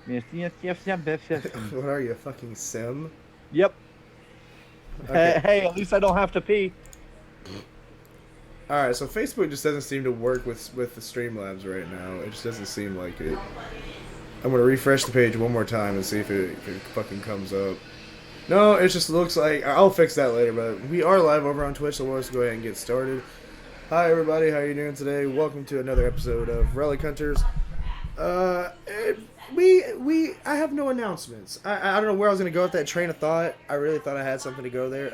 Yes, yes, yes, yes, yes, yes. What are you, a fucking sim? Yep. Okay. Hey, at least I don't have to pee. All right. So Facebook just doesn't seem to work with the Streamlabs right now. It just doesn't seem like it. I'm gonna refresh the page one more time and see if it fucking comes up. No, it just looks like I'll fix that later. But we are live over on Twitch, so let's go ahead and get started. Hi everybody, how are you doing today? Welcome to another episode of Relic Hunters. Uh, it, I have no announcements. I don't know where I was gonna go with that train of thought. I really thought I had something to go there.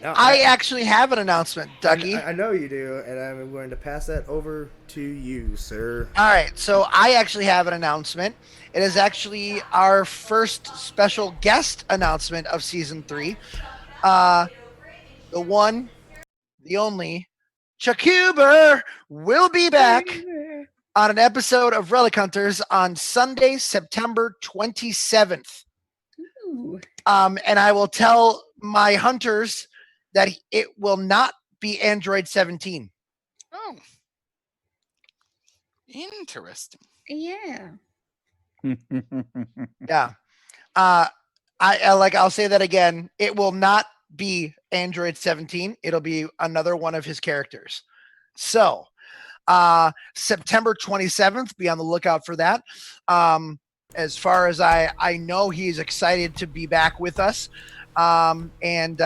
Now I actually have an announcement, Ducky. I know you do, and I'm going to pass that over to you, sir. All right, so I actually have an announcement. It is actually our first special guest announcement of season 3. The one, the only, Chuckuber will be back on an episode of Relic Hunters on Sunday, September 27th. Ooh. And I will tell my hunters that it will not be Android 17. Oh. Interesting. Yeah. Yeah. I'll say that again. It will not be Android 17. It'll be another one of his characters. So, September 27th, be on the lookout for that. As far as I know, he's excited to be back with us. And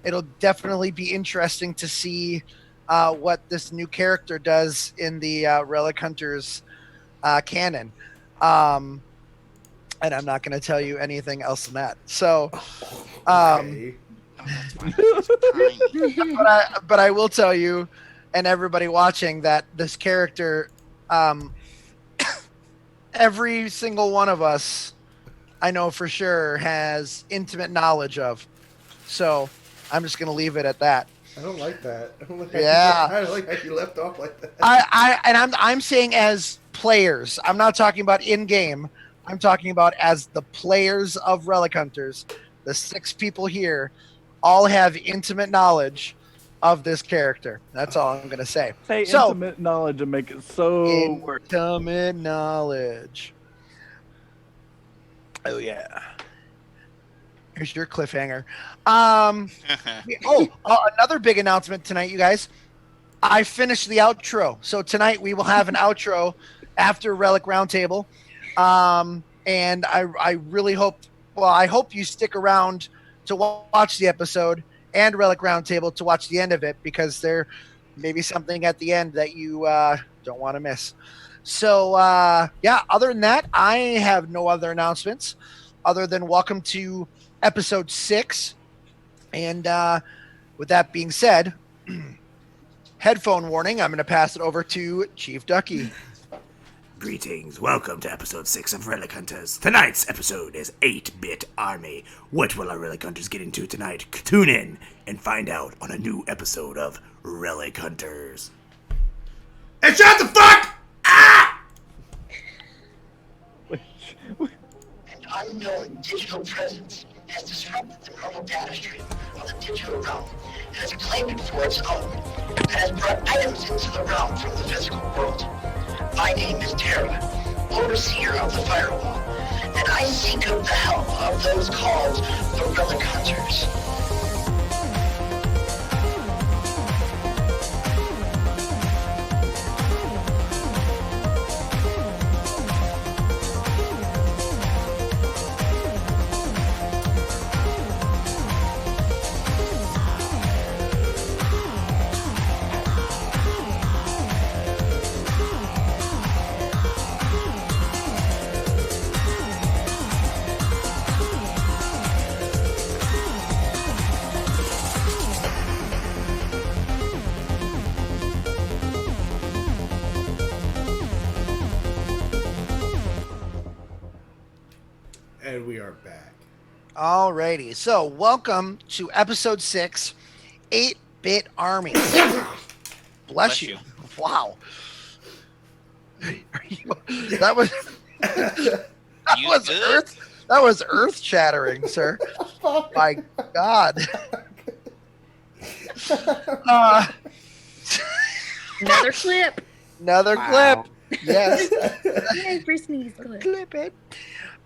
it'll definitely be interesting to see what this new character does in the Relic Hunters canon. And I'm not going to tell you anything else than that. So, Okay. but I will tell you and everybody watching that this character, every single one of us, I know for sure, has intimate knowledge of. So I'm just going to leave it at that. I don't like that. I don't like Yeah. I don't like how you left off like that. I'm saying as players. I'm not talking about in game. I'm talking about as the players of Relic Hunters. The 6 people here all have intimate knowledge of this character. That's all I'm going to say. Say So- intimate knowledge and make it so worth. Intimate knowledge. Oh yeah. Here's your cliffhanger. Another big announcement tonight, you guys. I finished the outro. So tonight we will have an outro after Relic Roundtable. And I really hope, I hope you stick around to watch the episode and Relic Roundtable to watch the end of it, because there may be something at the end that you don't want to miss. So, other than that, I have no other announcements other than welcome to episode 6. And with that being said, headphone warning, I'm going to pass it over to ChiefDucky. Greetings, welcome to episode 6 of Relic Hunters. Tonight's episode is 8-Bit Army. What will our Relic Hunters get into tonight? Tune in and find out on a new episode of Relic Hunters. And shut the fuck! An unknown digital presence has disrupted the normal data stream of the digital realm and has claimed it for its own, and has brought items into the realm from the physical world. My name is Terra, overseer of the firewall, and I seek out the help of those called the Relic Hunters. And we are back. Alrighty, so welcome to episode 6, 8-Bit Army. Bless you. Wow. That was You good? That was earth shattering, sir. My God. Another clip. Another Wow. clip. Yes. Yay for sneeze clip. Clip it.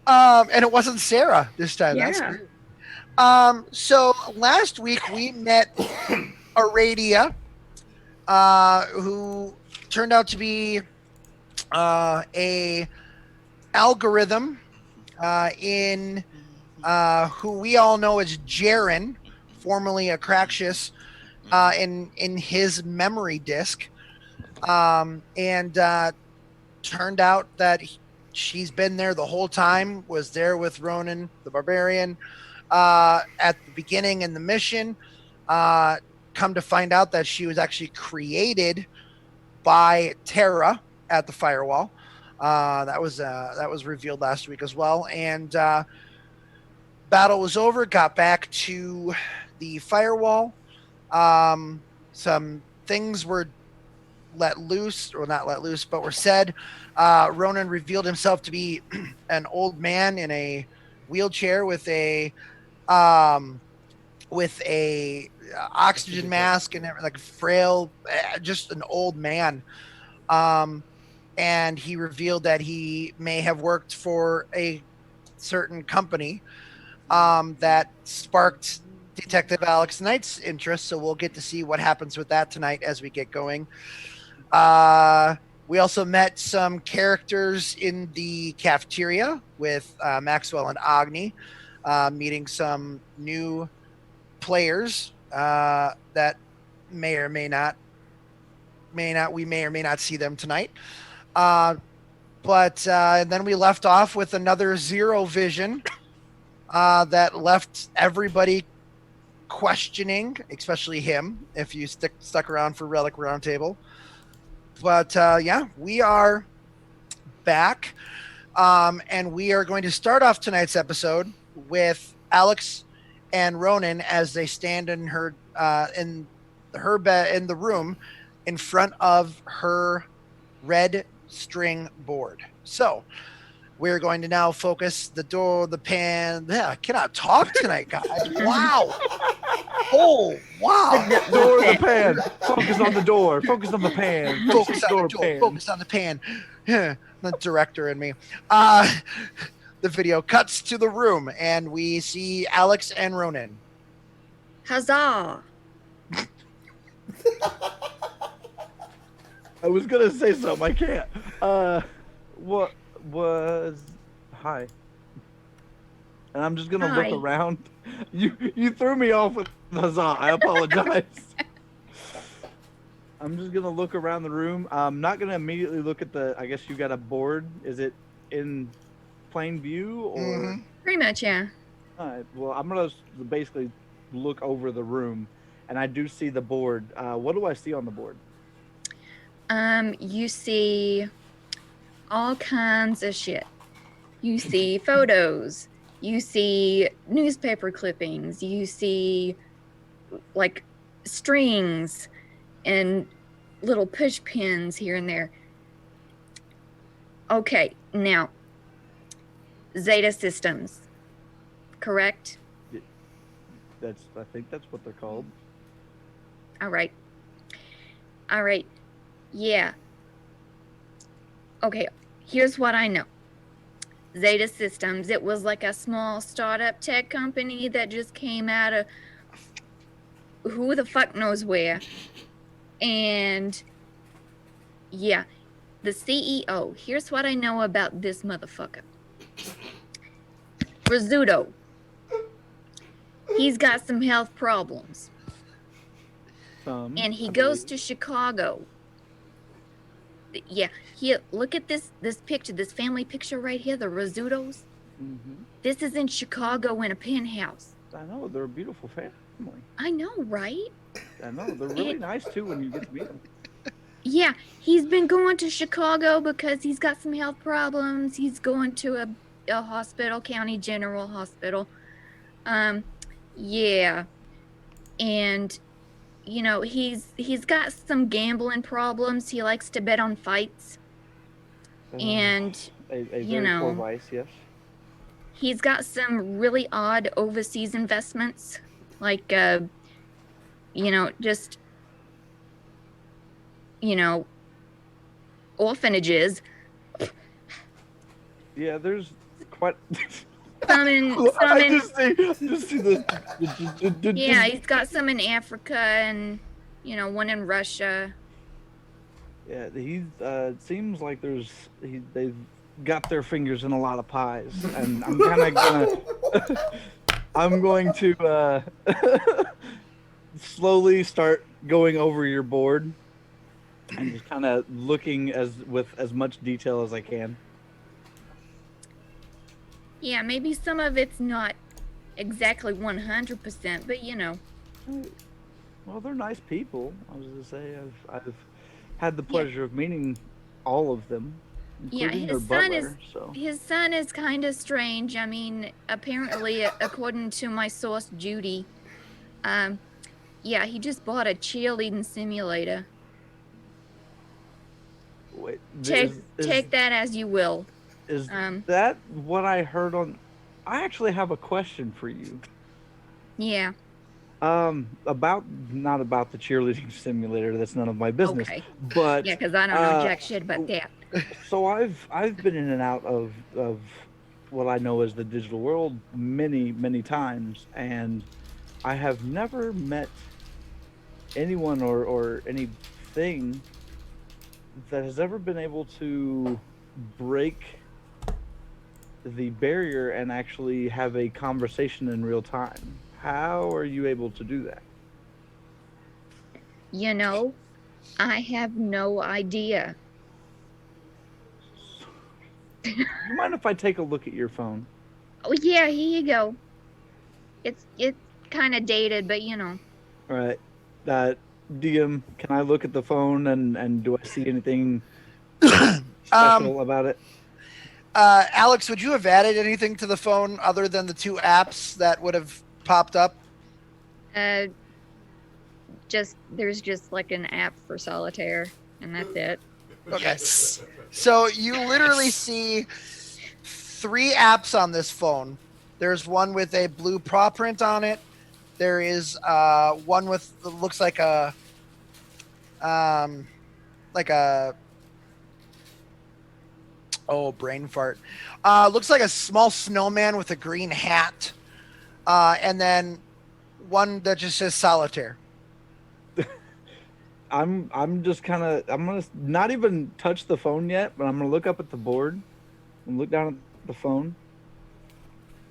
And it wasn't Sarah this time. That's Yeah. great. So last week we met Aradia, who turned out to be a algorithm in who we all know as Jaren, formerly Akraxius, in his memory disk, and turned out that she's been there the whole time. Was there with Ronan the Barbarian at the beginning in the mission. Come to find out that she was actually created by Terra at the firewall. That was revealed last week as well. And battle was over. Got back to the firewall. Some things were let loose, or not let loose, but were said. Ronan revealed himself to be an old man in a wheelchair with a oxygen mask and like frail, just an old man. And he revealed that he may have worked for a certain company that sparked Detective Alex Knight's interest. So we'll get to see what happens with that tonight as we get going. We also met some characters in the cafeteria with Maxwell and Agni, meeting some new players that we may or may not see them tonight. But then we left off with another Zero Vision that left everybody questioning, especially him, if you stuck around for Relic Roundtable. But yeah, we are back, and we are going to start off tonight's episode with Alex and Ronan as they stand in her bed in the room in front of her red string board. So we're going to now focus the pan. Yeah, I cannot talk tonight, guys. Wow. Oh, wow. Door the pan. Focus on the door. Focus on the pan. Focus on the door. pan. Focus on the pan. The director and me. The video cuts to the room, and we see Alex and Ronan. Huzzah! I was gonna say something. I can't. What was? Hi. And I'm just gonna Hi. look around. You threw me off with huzzah. I apologize. I'm just gonna look around the room. I'm not gonna immediately look at the. I guess you got a board. Is it in plain view or? Mhm. Pretty much, yeah. Alright, well, I'm gonna basically look over the room, and I do see the board. What do I see on the board? You see all kinds of shit. You see photos. You see newspaper clippings. You see like strings and little push pins here and there. Okay, now Zeta Systems, correct? I think that's what they're called. All right. Yeah. Okay, here's what I know. Zeta Systems, it was like a small startup tech company that just came out of who the fuck knows where. And yeah, the CEO, here's what I know about this motherfucker. Rizzuto. He's got some health problems. And he goes to Chicago. Yeah, here, look at this picture, this family picture right here, the Rizzutos. Mm-hmm. This is in Chicago in a penthouse. I know, they're a beautiful family. I know, right? I know, they're really nice too when you get to meet them. Yeah, he's been going to Chicago because he's got some health problems. He's going to a hospital, County General Hospital. Yeah. And you know, he's got some gambling problems. He likes to bet on fights. And A you very know, poor vice, yes. he's got some really odd overseas investments, like you know, just, you know, orphanages. Yeah, there's quite. Some in, I just see the. yeah, he's got some in Africa and, one in Russia. Yeah, he's. It seems like they've got their fingers in a lot of pies, and I'm kind of gonna. I'm going to slowly start going over your board and just kind of looking with as much detail as I can. Yeah, maybe some of it's not exactly 100%, but Well, they're nice people. I was gonna say I've had the pleasure of meeting all of them, including their butler. His son is kind of strange. I mean, apparently, according to my source Judy, he just bought a cheerleading simulator. Wait, take that as you will. Is that what I heard on? I actually have a question for you. Yeah. Not about the cheerleading simulator. That's none of my business. Okay. But yeah, because I don't know jack shit about that. So I've been in and out of what I know as the digital world many times, and I have never met anyone or anything that has ever been able to break the barrier and actually have a conversation in real time. How are you able to do that? I have no idea. Do you mind if I take a look at your phone? Oh yeah, here you go. It's kind of dated, but All right. DM, can I look at the phone and do I see anything special about it? Alex, would you have added anything to the phone other than the 2 apps that would have popped up? there's just like an app for solitaire, and that's it. Okay. Yes. So you literally see 3 apps on this phone. There's one with a blue paw print on it. There is one with looks like a brain fart. Looks like a small snowman with a green hat. And then one that just says solitaire. I'm just kind of, I'm gonna not even touch the phone yet, but I'm gonna look up at the board and look down at the phone.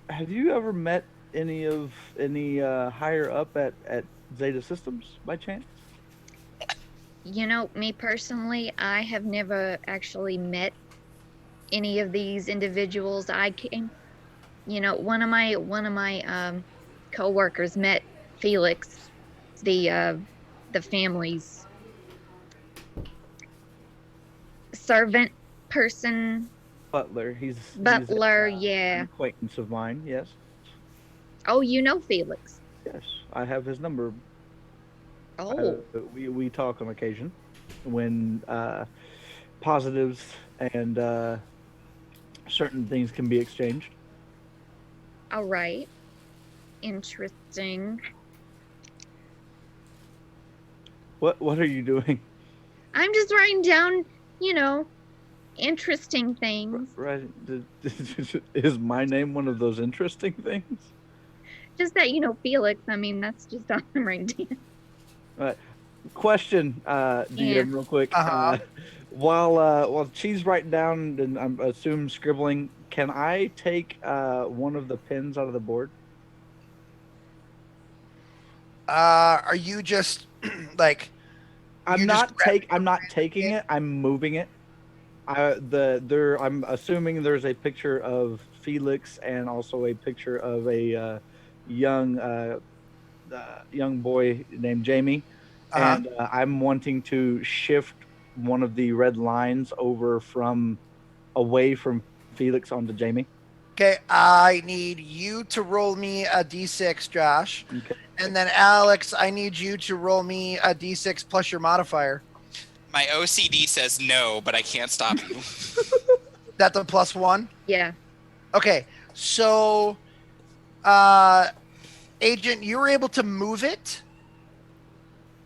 Have you ever met any higher up at Zeta Systems by chance? Me personally, I have never actually met any of these individuals. One of my coworkers met Felix, the family's servant person. Butler. He's yeah. an acquaintance of mine. Yes. Oh, you know Felix? Yes, I have his number. Oh. We talk on occasion when positives and certain things can be exchanged. All right. Interesting. What are you doing? I'm just writing down, interesting things. Right. Is my name one of those interesting things? Just that, Felix. I mean, that's just all I'm writing down. All right. Question, DM, real quick. While she's writing down and I'm assume scribbling, can I take one of the pins out of the board? Are you just like? I'm not taking it. I'm moving it. I'm assuming there's a picture of Felix and also a picture of a young boy named Jamie, and I'm wanting to shift one of the red lines over away from Felix onto Jamie. Okay, I need you to roll me a d6, Josh. Okay. And then Alex, I need you to roll me a d6 plus your modifier. My OCD says no, but I can't stop you. That's a +1? Yeah. Okay, so Agent, you were able to move it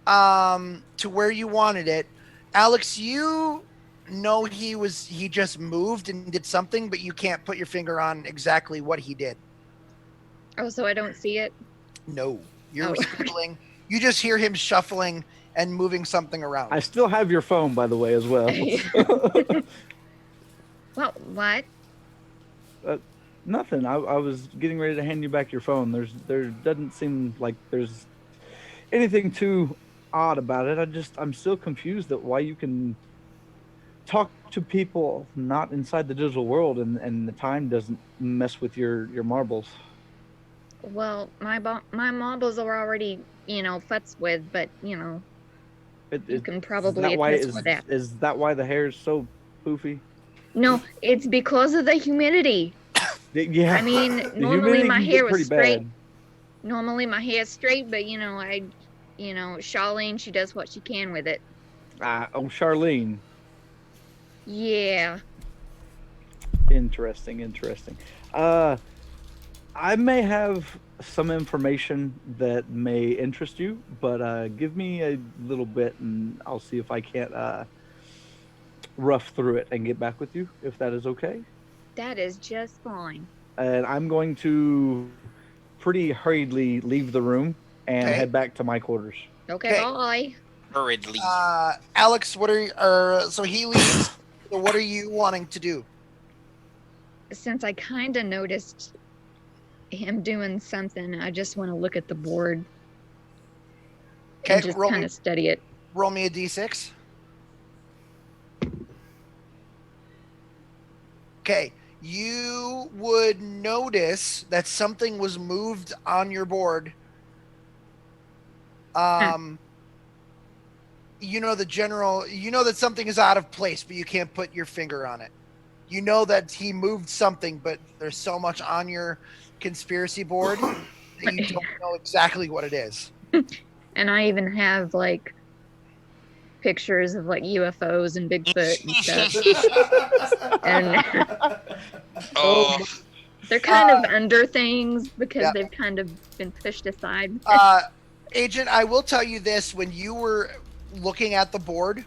to where you wanted it. Alex, you know he just moved and did something, but you can't put your finger on exactly what he did. Oh, so I don't see it? No, you're Oh. scribbling. You just hear him shuffling and moving something around. I still have your phone, by the way, as well. Well, what? Nothing. I was getting ready to hand you back your phone. There doesn't seem like there's anything too odd about it. I'm still confused at why you can talk to people not inside the digital world and the time doesn't mess with your marbles. Well, my marbles are already, futzed with, but, you can probably attest to that. Is that why the hair is so poofy? No, it's because of the humidity. Yeah. I mean, The normally humidity my can get hair was pretty straight. bad. Normally my hair is straight, but, Charlene, she does what she can with it. Charlene. Yeah. Interesting. I may have some information that may interest you, but give me a little bit and I'll see if I can't rough through it and get back with you, if that is okay. That is just fine. And I'm going to pretty hurriedly leave the room and head back to my quarters. Okay, bye. Hurriedly. Alex, so he leaves. So what are you wanting to do? Since I kind of noticed him doing something, I just want to look at the board. Okay, and just kind of study it. Roll me a d6. Okay, you would notice that something was moved on your board. You know that something is out of place, but you can't put your finger on it. You know that he moved something, but there's so much on your conspiracy board that you don't know exactly what it is. And I even have like pictures of like UFOs and Bigfoot and stuff. And they're kind of under things because they've kind of been pushed aside. Agent, I will tell you this: when you were looking at the board,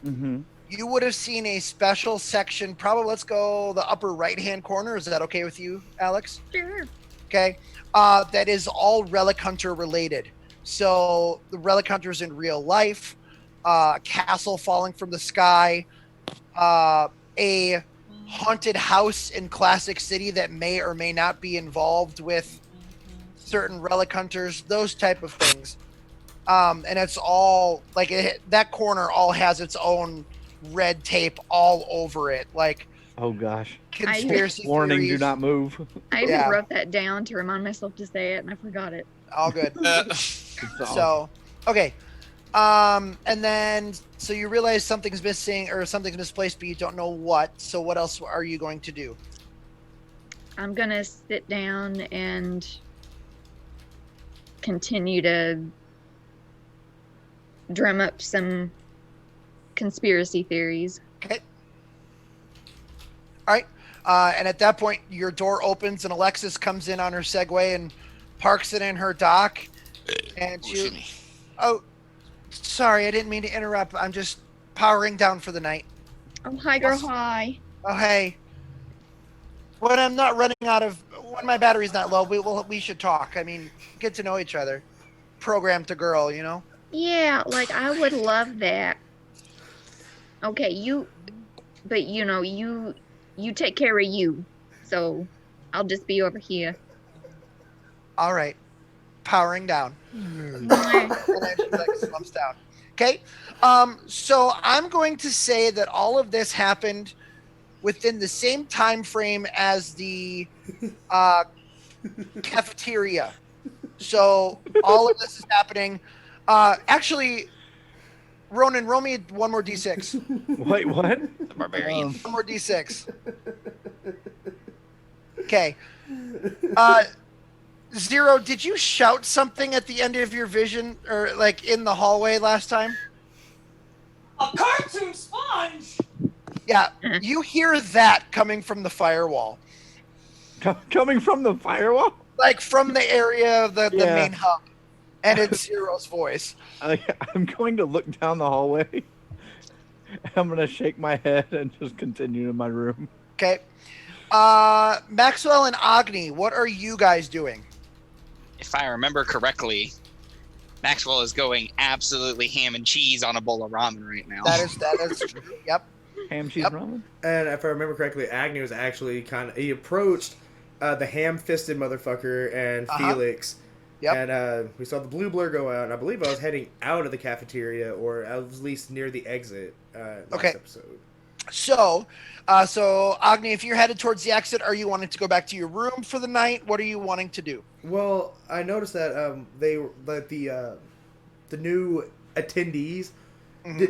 you would have seen a special section. Probably, let's go the upper right-hand corner. Is that okay with you, Alex? Sure. Okay. That is all Relic Hunter related. So the Relic Hunters in real life, castle falling from the sky, a haunted house in Classic City that may or may not be involved with certain Relic Hunters, those type of things. And it's all like that corner all has its own red tape all over it. Like, oh gosh, conspiracy warning, theories. Do not move. I even wrote that down to remind myself to say it, and I forgot it. All good. So, okay. And then, so you realize something's missing or something's misplaced, but you don't know what. So what else are you going to do? I'm going to sit down and continue to drum up some conspiracy theories. Okay. All right. And at that point, your door opens and Alexis comes in on her Segway and parks it in her dock. And oh, sorry, I didn't mean to interrupt. I'm just powering down for the night. Oh, hi, girl, hi. Oh, hey. When I'm not running out of, when my battery's not low, we should talk. I mean, get to know each other. Program to girl, you know? Yeah, like, I would love that. Okay, you take care of you. So, I'll just be over here. All right. Powering down. And then she like slumps down. Okay. So I'm going to say that all of this happened within the same time frame as the cafeteria. So all of this is happening. Actually, Ronan, roll me one more d6. Wait, what? The barbarian. One more d6. Okay. Zero, did you shout something at the end of your vision or like in the hallway last time? A cartoon sponge! Yeah, you hear that coming from the firewall. Coming from the firewall? Like from the area of the main hub. And it's Zero's voice. I'm going to look down the hallway I'm gonna shake my head and just continue in my room. Okay. Maxwell and Agni, what are you guys doing? If I remember correctly, Maxwell is going absolutely ham and cheese on a bowl of ramen right now. That is true. Yep. Ham cheese Yep. ramen. And if I remember correctly, Agnew was actually he approached the ham-fisted motherfucker and Felix. Yep. And we saw the blue blur go out, and I believe I was heading out of the cafeteria, or I was at least near the exit last episode. So Agni, if you're headed towards the exit, are you wanting to go back to your room for the night? What are you wanting to do? Well, I noticed that the new attendees.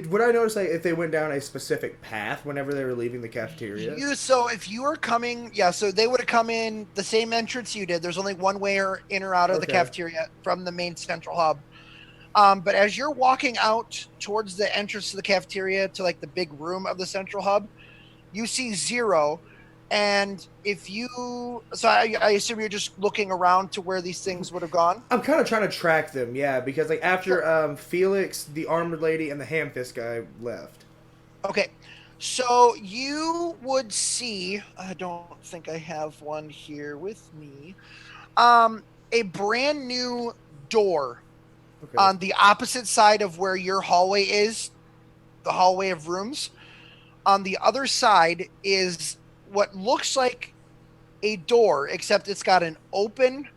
Would I notice if they went down a specific path whenever they were leaving the cafeteria? So if you were coming, so they would have come in the same entrance you did. There's only one way in or out of the cafeteria from the main central hub. But as you're walking out towards the entrance to the cafeteria to like the big room of the central hub, you see Zero. And I assume you're just looking around to where these things would have gone. I'm kind of trying to track them, yeah, because like after Felix, the armored lady, and the ham fist guy left. Okay, so you would see. I don't think I have one here with me. A brand new door on the opposite side of where your hallway is, the hallway of rooms. On the other side is what looks like a door, except it's got an opening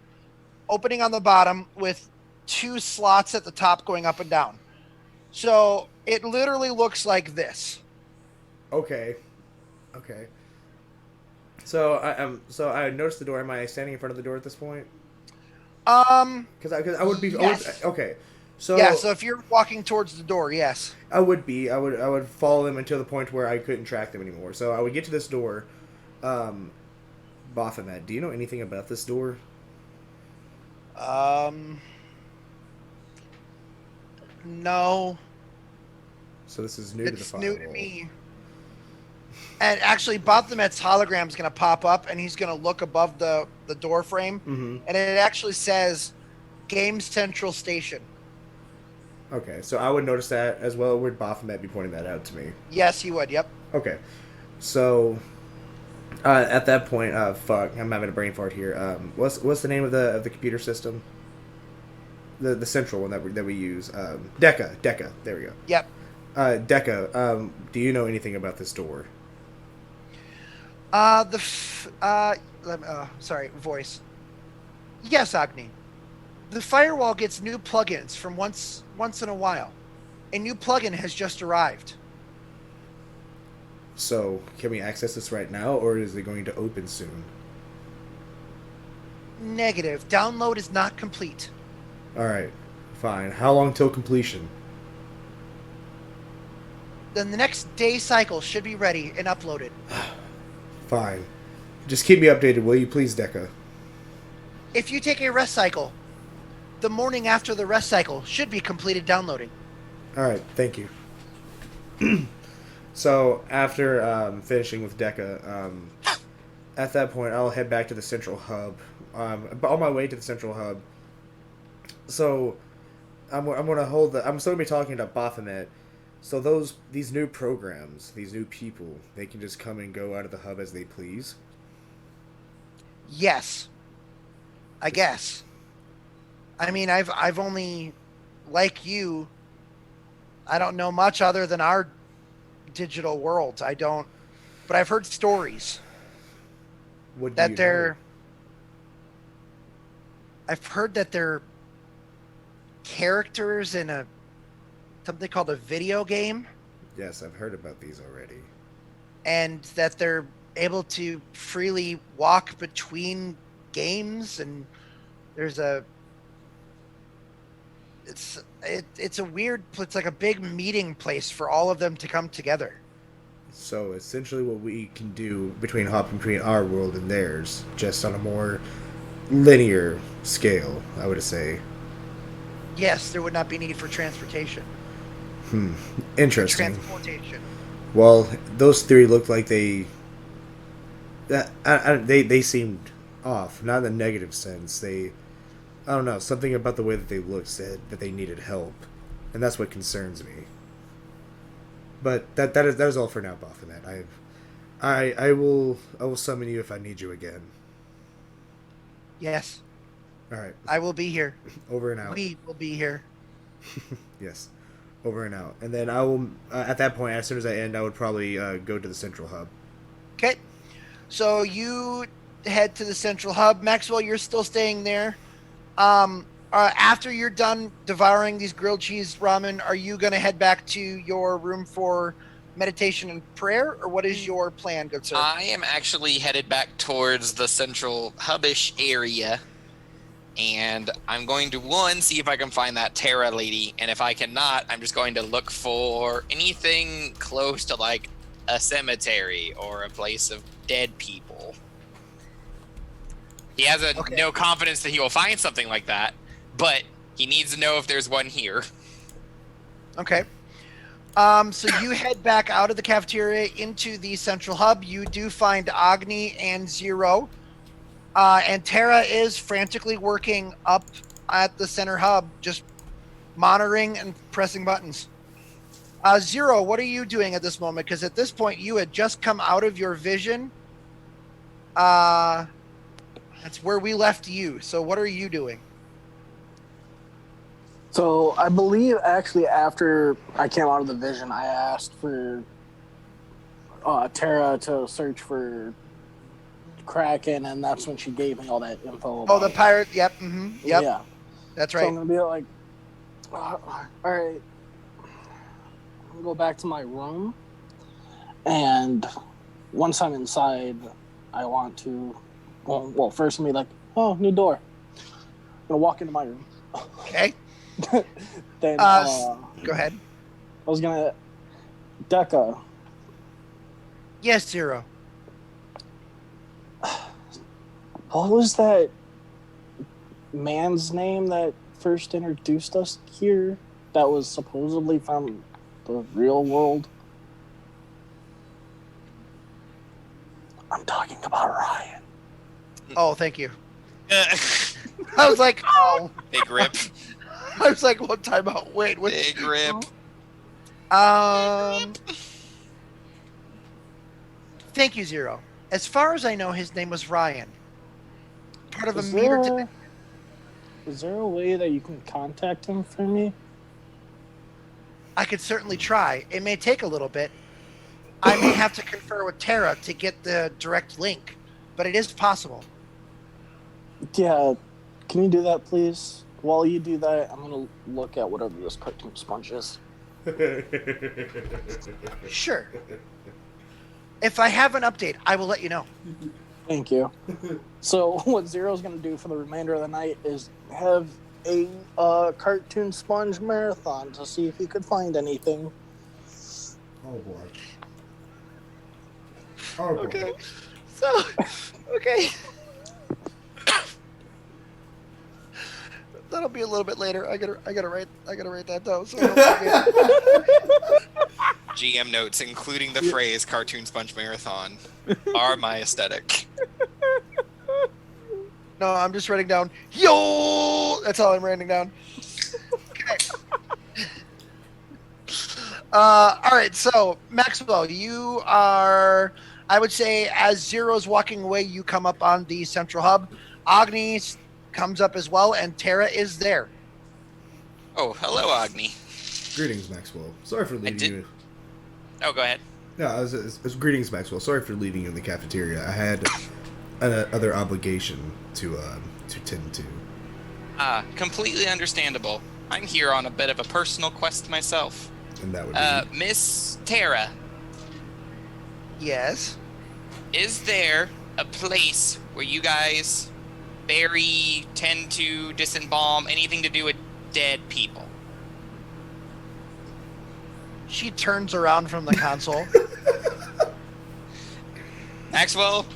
on the bottom with 2 slots at the top going up and down. So it literally looks like this. Okay. So I noticed the door. Am I standing in front of the door at this point? Because I would be. Yes. Okay. So if you're walking towards the door, yes. I would be. I would follow them until the point where I couldn't track them anymore. So I would get to this door. Baphomet, do you know anything about this door? No. So this is new to the firewall. It's new to me. And actually, Baphomet's hologram is going to pop up, and he's going to look above the door frame, and it actually says Game Central Station. Okay, so I would notice that as well. Would Baphomet be pointing that out to me? Yes, he would, yep. Okay. So at that point, fuck, I'm having a brain fart here. What's the name of the computer system? The central one that we use. Deca. There we go. Yep. Deca. Do you know anything about this door? Voice. Yes, Agni. The firewall gets new plugins from once in a while. A new plugin has just arrived. So, can we access this right now, or is it going to open soon? Negative. Download is not complete. Alright, fine. How long till completion? Then the next day cycle should be ready and uploaded. Fine. Just keep me updated, will you please, Deca? If you take a rest cycle, the morning after the rest cycle should be completed downloading. Alright, thank you. So, after finishing with Deca, at that point, I'll head back to the central hub. On my way to the central hub, so I'm still gonna be talking to Baphomet. So these new programs, these new people, they can just come and go out of the hub as they please. Yes, I guess. I mean, I've only, like you, I don't know much other than our digital world. But I've heard stories. I've heard that they're characters in something called a video game. Yes, I've heard about these already. And that they're able to freely walk between games, and there's it's like a big meeting place for all of them to come together. So essentially what we can do between our world and theirs, just on a more linear scale, I would say. Yes, there would not be need for transportation. Interesting. Transportation. Well, those three looked like they seemed off, not in a negative sense. I don't know, something about the way that they looked said that they needed help, and that's what concerns me. But that is all for now, Baphomet. I will summon you if I need you again. Yes, All right, I will be here. over and out. We will be here. Yes, over and out. And then I will at that point, as soon as I end, I would probably go to the central hub. Okay. So you head to the central hub. Maxwell, you're still staying there. After you're done devouring these grilled cheese ramen, are you going to head back to your room for meditation and prayer, or what is your plan, good sir? I am actually headed back towards the central hubbish area, and I'm going to, see if I can find that Terra lady, and if I cannot, I'm just going to look for anything close to, like, a cemetery or a place of dead people. He has no confidence that he will find something like that, but he needs to know if there's one here. Okay. So you head back out of the cafeteria into the central hub. You do find Agni and Zero. And Terra is frantically working up at the center hub, just monitoring and pressing buttons. Zero, what are you doing at this moment? Because at this point, you had just come out of your vision. That's where we left you. So what are you doing? So I believe actually after I came out of the vision, I asked for Tara to search for Kraken, and that's when she gave me all that info. Oh, the pirate. Yep. Mm-hmm, yep. Yeah. That's So right. I'm going to be like, all right, I'm going to go back to my room. And once I'm inside, I want to, well first I'm going to be like, oh, new door. I'm going to walk into my room. Okay. Then, go ahead. I was going to, Deca. Yes, Zero. What was that man's name that first introduced us here that was supposedly from the real world? I'm talking about Ryan. Oh, thank you. I was like, oh. Big rip. I was like, one time out. Wait, what? Big rip. Thank you, Zero. As far as I know, his name was Ryan. Part of a meter. Is there a way that you can contact him for me? I could certainly try. It may take a little bit. I may have to confer with Tara to get the direct link, but it is possible. Yeah, can you do that, please? While you do that, I'm going to look at whatever this cartoon sponge is. Sure. If I have an update, I will let you know. Thank you. So what Zero's going to do for the remainder of the night is have a cartoon sponge marathon to see if he could find anything. Oh boy. Oh boy. Okay. So, okay. That'll be a little bit later. I gotta write that down. So GM notes, including the phrase "cartoon sponge marathon," are my aesthetic. No, I'm just writing down. Yo, that's all I'm writing down. Okay. All right. So Maxwell, you are. I would say as Zero's walking away, you come up on the central hub. Agni comes up as well, and Tara is there. Oh, hello, Agni. Greetings, Maxwell. Sorry for leaving you. Oh, go ahead. No, it was greetings, Maxwell. Sorry for leaving you in the cafeteria. I had another obligation to tend to. Completely understandable. I'm here on a bit of a personal quest myself. And that would be Miss Tara. Yes. Is there a place where you guys bury, tend to, disembalm, anything to do with dead people? She turns around from the console. Maxwell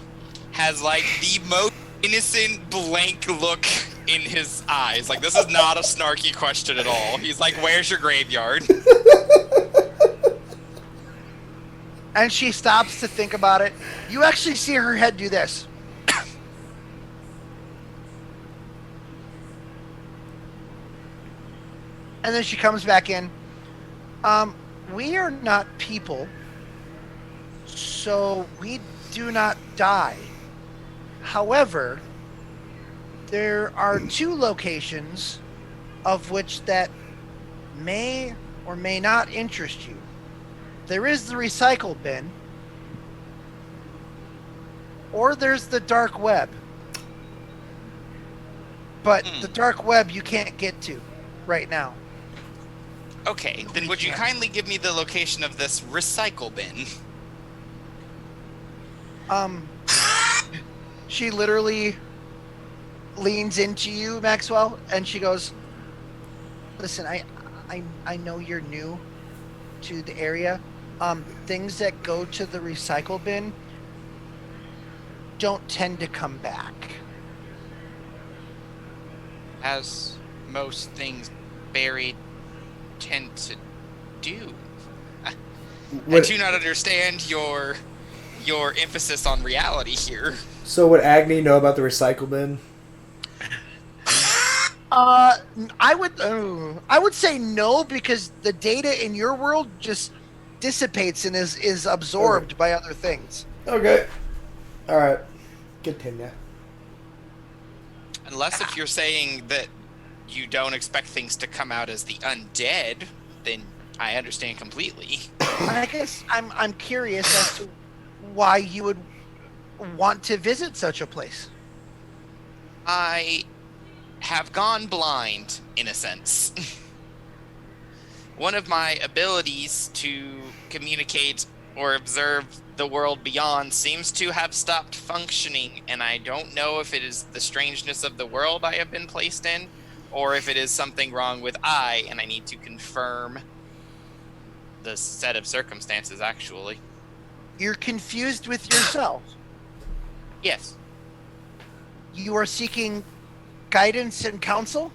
has like the most innocent blank look in his eyes. Like, this is not a snarky question at all. He's like, where's your graveyard? And she stops to think about it. You actually see her head do this. And then she comes back in. we are not people, so we do not die. However, there are two locations of which that may or may not interest you. There is the recycle bin, or there's the dark web. But the dark web you can't get to right now. Okay, then would you kindly give me the location of this recycle bin? She literally leans into you, Maxwell, and she goes, "Listen, I know you're new to the area. Things that go to the recycle bin don't tend to come back." As most things buried tend to do. I do not understand your emphasis on reality here. So would Agni know about the recycle bin? I would say no, because the data in your world just dissipates and is absorbed by other things. Okay. All right. Continue. Unless if you're saying that you don't expect things to come out as the undead, then I understand completely. I guess I'm curious as to why you would want to visit such a place. I have gone blind, in a sense. One of my abilities to communicate or observe the world beyond seems to have stopped functioning, and I don't know if it is the strangeness of the world I have been placed in, or if it is something wrong with and I need to confirm the set of circumstances, actually. You're confused with yourself. Yes. You are seeking guidance and counsel?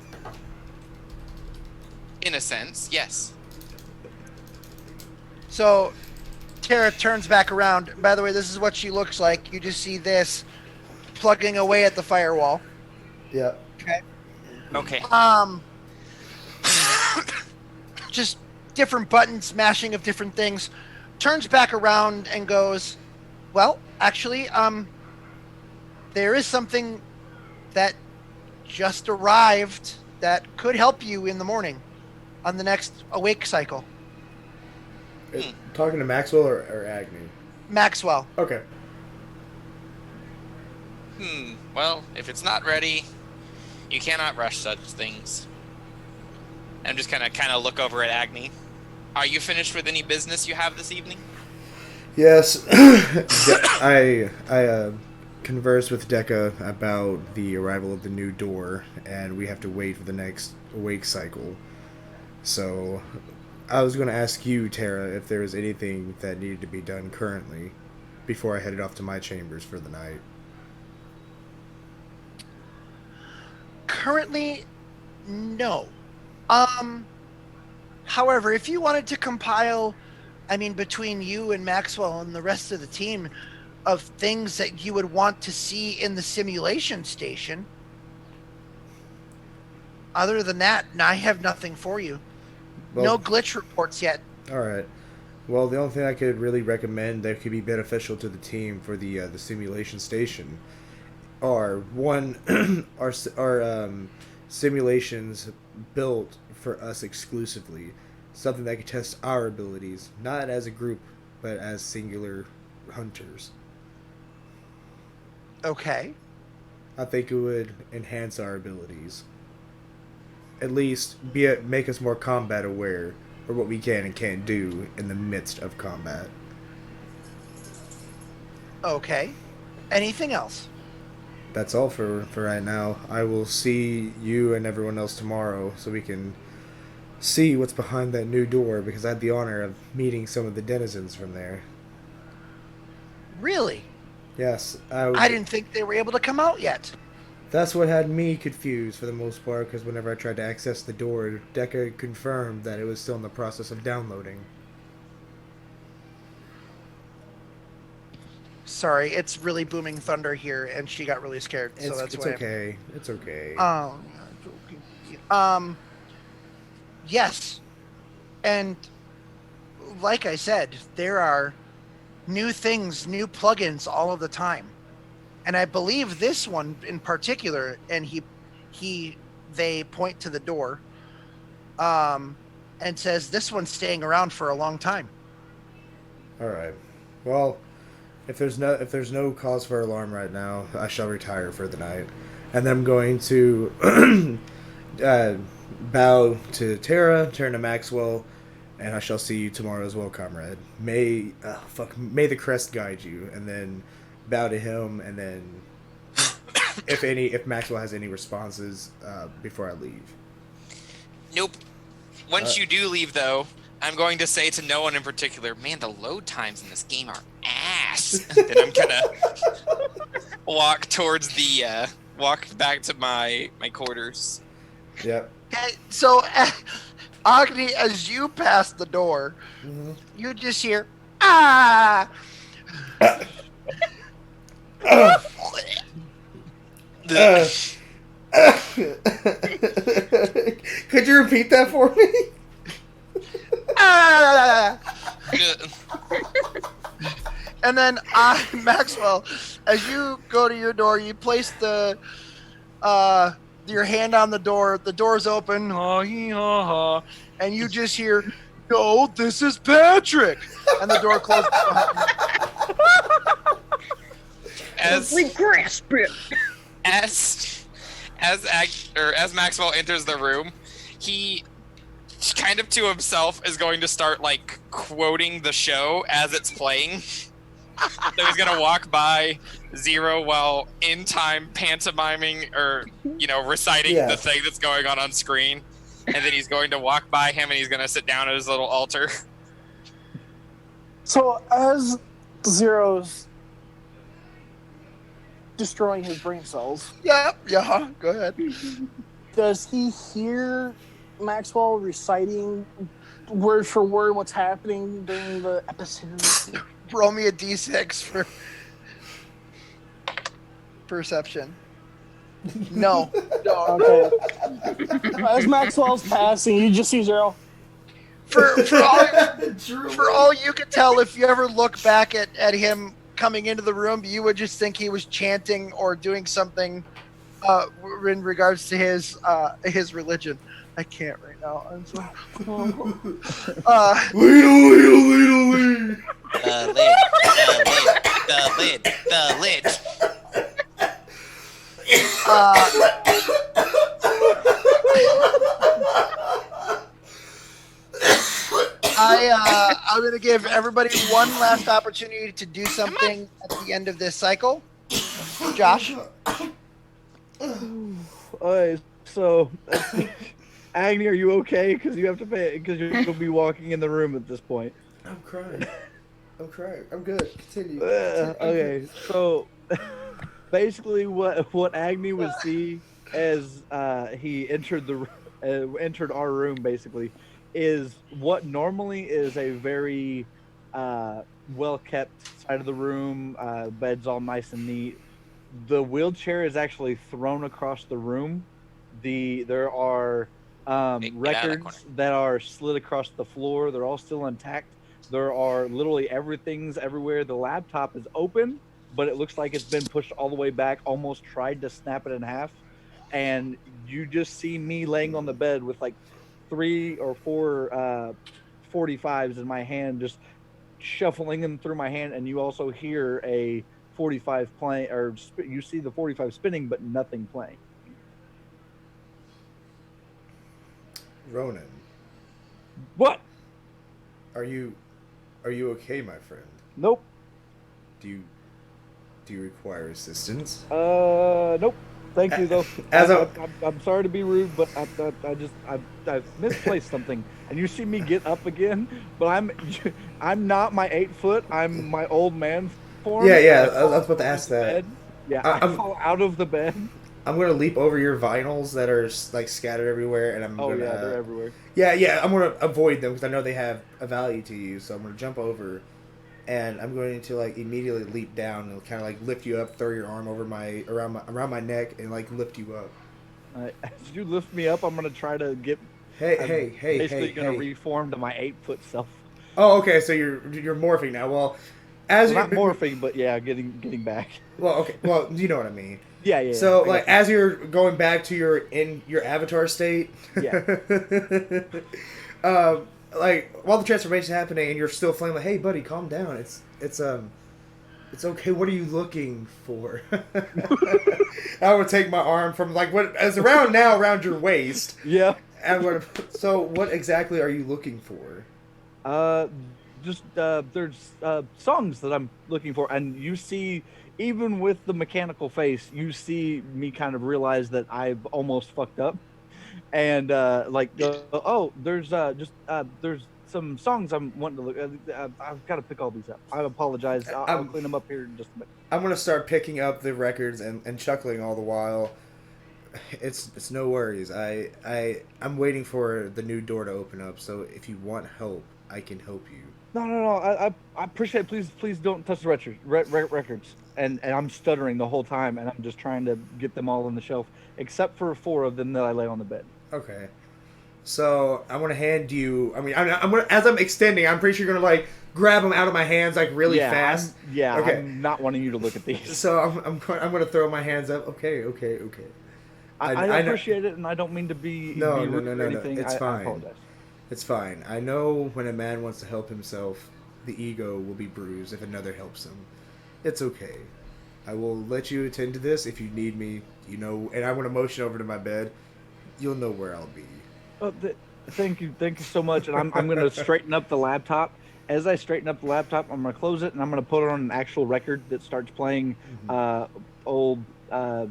In a sense, yes. So, Tara turns back around. By the way, this is what she looks like. You just see this plugging away at the firewall. Yeah. Okay. Okay. Just different buttons, mashing of different things. Turns back around and goes, "Well, actually, there is something that just arrived that could help you in the morning on the next awake cycle." Talking to Maxwell or Agni? Maxwell. Okay. Well, if it's not ready, you cannot rush such things. I'm just kind of look over at Agni. Are you finished with any business you have this evening? Yes. I conversed with Decca about the arrival of the new door, and we have to wait for the next awake cycle. So I was going to ask you, Tara, if there was anything that needed to be done currently before I headed off to my chambers for the night. Currently, no. However, if you wanted to compile, between you and Maxwell and the rest of the team, of things that you would want to see in the simulation station, other than that, I have nothing for you. Well, no glitch reports yet. Alright. Well, the only thing I could really recommend that could be beneficial to the team for the simulation station are, one, our simulations built for us exclusively. Something that could test our abilities, not as a group, but as singular hunters. Okay. I think it would enhance our abilities. At least make us more combat aware of what we can and can't do in the midst of combat. Okay. Anything else? That's all for right now. I will see you and everyone else tomorrow so we can see what's behind that new door, because I had the honor of meeting some of the denizens from there. Really? Yes. I didn't think they were able to come out yet. That's what had me confused for the most part, because whenever I tried to access the door, Decca confirmed that it was still in the process of downloading. Sorry, it's really booming thunder here, and she got really scared. So that's it's why. Okay. It's okay. Yes. And like I said, there are new things, new plugins all of the time. And I believe this one in particular, and they point to the door, and says this one's staying around for a long time. All right. Well, if there's no cause for alarm right now, I shall retire for the night, and then I'm going to bow to Tara, turn to Maxwell, and I shall see you tomorrow as well, comrade. May the crest guide you, and then bow to him, and then if Maxwell has any responses before I leave. Nope. Once you do leave, though, I'm going to say to no one in particular, man, the load times in this game are ass. Then I'm gonna walk back to my quarters. Yep. Okay, so Agni, as you pass the door, you just hear ah. Could you repeat that for me? And then Maxwell, as you go to your door, you place your hand on the door. The door's open, and you just hear, "No, this is Patrick," and the door closes behind you. We grasp it. As Maxwell enters the room, he kind of to himself is going to start like quoting the show as it's playing. So he's gonna walk by Zero while in time pantomiming or reciting the thing that's going on screen, and then he's going to walk by him and he's gonna sit down at his little altar. So as Zero's destroying his brain cells, Yeah, go ahead. does he hear Maxwell reciting word for word what's happening during the episode? Roll me a d6 for perception. No. Okay. As Maxwell's passing, you just see Zero. For all you can tell, if you ever look back at him coming into the room, you would just think he was chanting or doing something in regards to his religion. I can't right now. I'm sorry. The lid. I'm going to give everybody one last opportunity to do something at the end of this cycle. Josh? Alright, so Agni, are you okay? Because you have to pay. Because you'll be walking in the room at this point. I'm crying. I'm good. Continue. Okay, so basically, what Agni would see as he entered our room, basically, is what normally is a very well kept side of the room. Bed's all nice and neat. The wheelchair is actually thrown across the room. There are records that are slid across the floor. They're all still intact. There are literally everything's everywhere. The laptop is open, but it looks like it's been pushed all the way back, almost tried to snap it in half. And you just see me laying on the bed with like 3 or 4 45s in my hand, just shuffling them through my hand. And you also hear a 45 playing, or you see the 45 spinning, but nothing playing. Ronan. What? Are you okay, my friend? Nope. Do you require assistance? Nope. Thank you, though. I'm sorry to be rude, but I misplaced something. And you see me get up again, but I'm not my 8 foot. I'm my old man form. Yeah. I was about to ask that. Yeah, I fall out of the bed. I'm gonna leap over your vinyls that are like scattered everywhere, and I'm gonna. Yeah, they're everywhere. Yeah. I'm gonna avoid them because I know they have a value to you. So I'm gonna jump over, and I'm going to like immediately leap down and kind of like lift you up, throw your arm over around my neck, and like lift you up. As you lift me up, I'm gonna try to get. Hey! Basically, gonna reform to my 8 foot self. Oh, okay. So you're morphing now. Well, as Well, you're not morphing, but yeah, getting back. Well, okay. Well, you know what I mean. Yeah. So, I like, got you. as you're going back to your avatar state, Yeah. like while the transformation's happening, and you're still feeling like, "Hey, buddy, calm down. It's okay. What are you looking for?" I would take my arm from like what is around your waist. Yeah. And so, what exactly are you looking for? Just there's songs that I'm looking for, and you see, even with the mechanical face, you see me kind of realize that I've almost fucked up, and there's some songs I'm wanting to look. I've got to pick all these up. I apologize. I'll clean them up here in just a minute. I'm gonna start picking up the records and chuckling all the while. It's no worries. I'm waiting for the new door to open up. So if you want help, I can help you. No. I appreciate it. Please don't touch the records. And I'm stuttering the whole time, and I'm just trying to get them all on the shelf, except for 4 of them that I lay on the bed. Okay. So I'm gonna hand you. I mean, I'm gonna, as I'm extending, I'm pretty sure you're gonna like grab them out of my hands like really fast. Okay. I'm not wanting you to look at these. So I'm gonna throw my hands up. Okay. I appreciate it, and I don't mean to be No. rude or anything. It's fine. I apologize. It's fine. I know when a man wants to help himself, the ego will be bruised if another helps him. It's okay. I will let you attend to this if you need me. You know, and I want to motion over to my bed. You'll know where I'll be. Thank you so much. And I'm going to straighten up the laptop. As I straighten up the laptop, I'm going to close it, and I'm going to put it on an actual record that starts playing old. I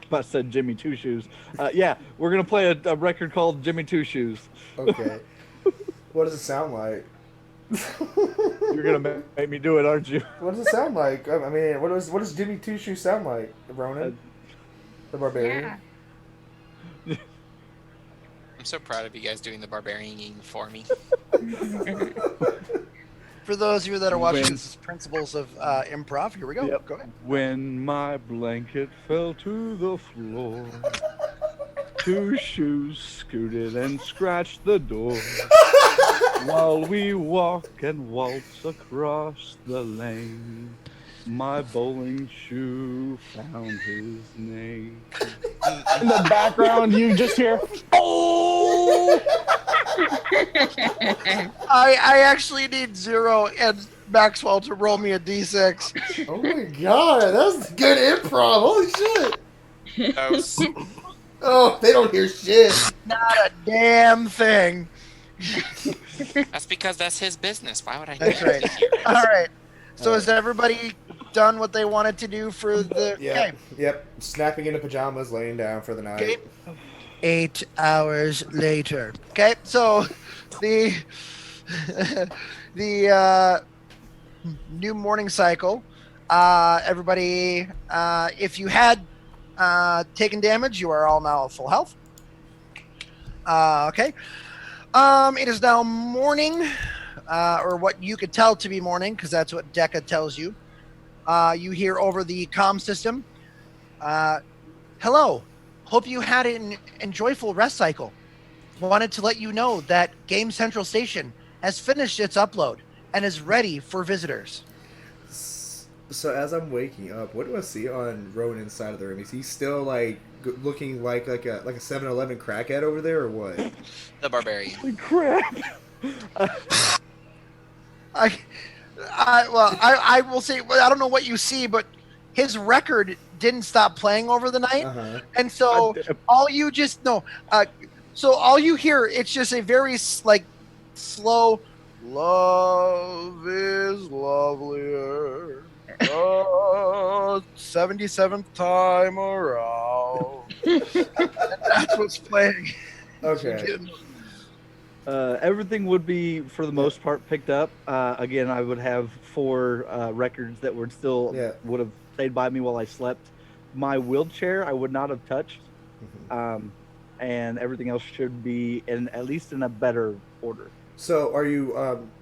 about said Jimmy Two Shoes. Yeah, we're gonna play a record called Jimmy Two Shoes. Okay. What does it sound like? You're gonna make me do it, aren't you? What does it sound like? I mean, what does Jimmy Two Shoes sound like? Ronan, the barbarian. Yeah. I'm so proud of you guys doing the barbarian for me. For those of you that are watching, this is Principles of Improv. Here we go. Yep. Go ahead. When my blanket fell to the floor, Two Shoes scooted and scratched the door. While we walk and waltz across the lane, my bowling shoe found his name. In the background, you just hear, "Oh!" I actually need Zero and Maxwell to roll me a d6. Oh my god, that's good improv. Holy shit. That was- Oh, they don't hear shit. Not a damn thing. that's because that's his business. Why would I? That's right. All right. So is everybody done what they wanted to do for the game? Yep. Snapping into pajamas, laying down for the night. Okay. 8 hours later. Okay, so the new morning cycle. Everybody, if you had taken damage, you are all now at full health. Okay. It is now morning, or what you could tell to be morning, because that's what Deca tells you. You hear over the comm system, hello. Hope you had an enjoyable rest cycle. Wanted to let you know that Game Central Station has finished its upload and is ready for visitors. So as I'm waking up, what do I see on Ronan's side of the room? Is he still like looking like a 7-Eleven crackhead over there, or what? The barbarian. Holy crap! I will say, I don't know what you see, but his record didn't stop playing over the night, and so all you just know, so all you hear, it's just a very like slow, love is lovelier, 77th time around. And that's what's playing. Okay. Everything would be, for the most part, picked up. Again, I would have 4 records that would still would have stayed by me while I slept. My wheelchair I would not have touched, and everything else should be at least in a better order. So, are you?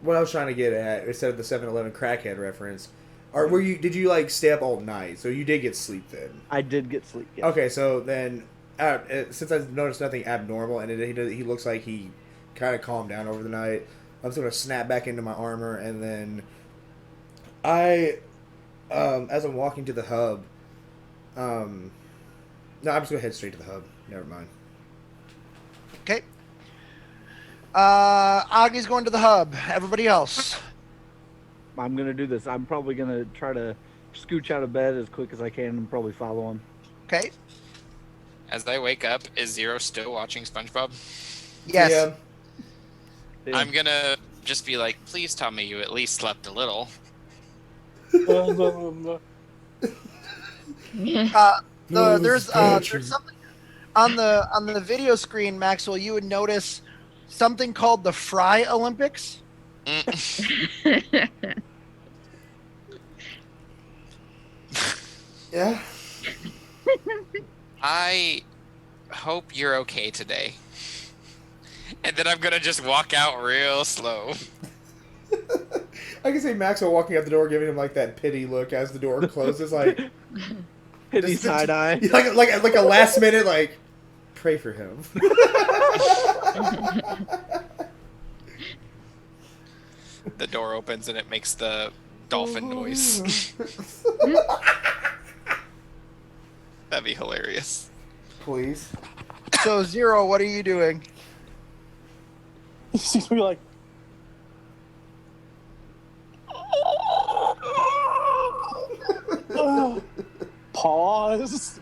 What I was trying to get at, instead of the 7-Eleven crackhead reference, did you like stay up all night? So you did get sleep then? I did get sleep. Yes. Okay, so then, since I've noticed nothing abnormal, and he looks like he kind of calmed down over the night, I'm just gonna snap back into my armor, and then as I'm walking to the hub, no, I'm just gonna head straight to the hub. Never mind. Okay. Augie's going to the hub. Everybody else. I'm gonna do this. I'm probably gonna try to scooch out of bed as quick as I can and probably follow him. Okay. As I wake up, is Zero still watching SpongeBob? Yes. Yeah. I'm gonna just be like, please tell me you at least slept a little. There's something on the video screen, Maxwell. You would notice something called the Fry Olympics. Yeah. I hope you're okay today. And then I'm gonna just walk out real slow. I can see Maxwell walking out the door, giving him like that pity look as the door closes, like Pity side eye. like a last minute, like pray for him. The door opens and it makes the dolphin noise. That'd be hilarious. Please. So Zero, what are you doing? He sees me like. Pause.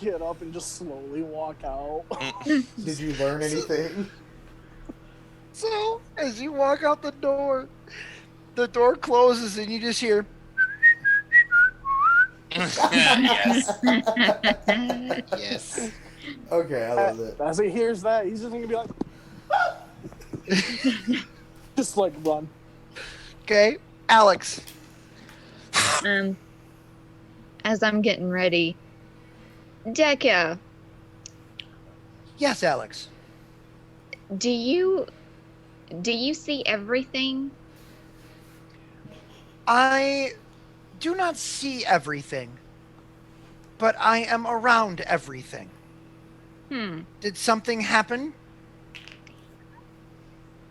Get up and just slowly walk out. Did you learn anything? So as you walk out the door closes and you just hear. Yes. Yes. Okay, I love it. As he hears that, he's just gonna be like, just like run. Okay, Alex. As I'm getting ready, Deca, Yes, Alex. do you see everything? I do not see everything, but I am around everything. Did something happen?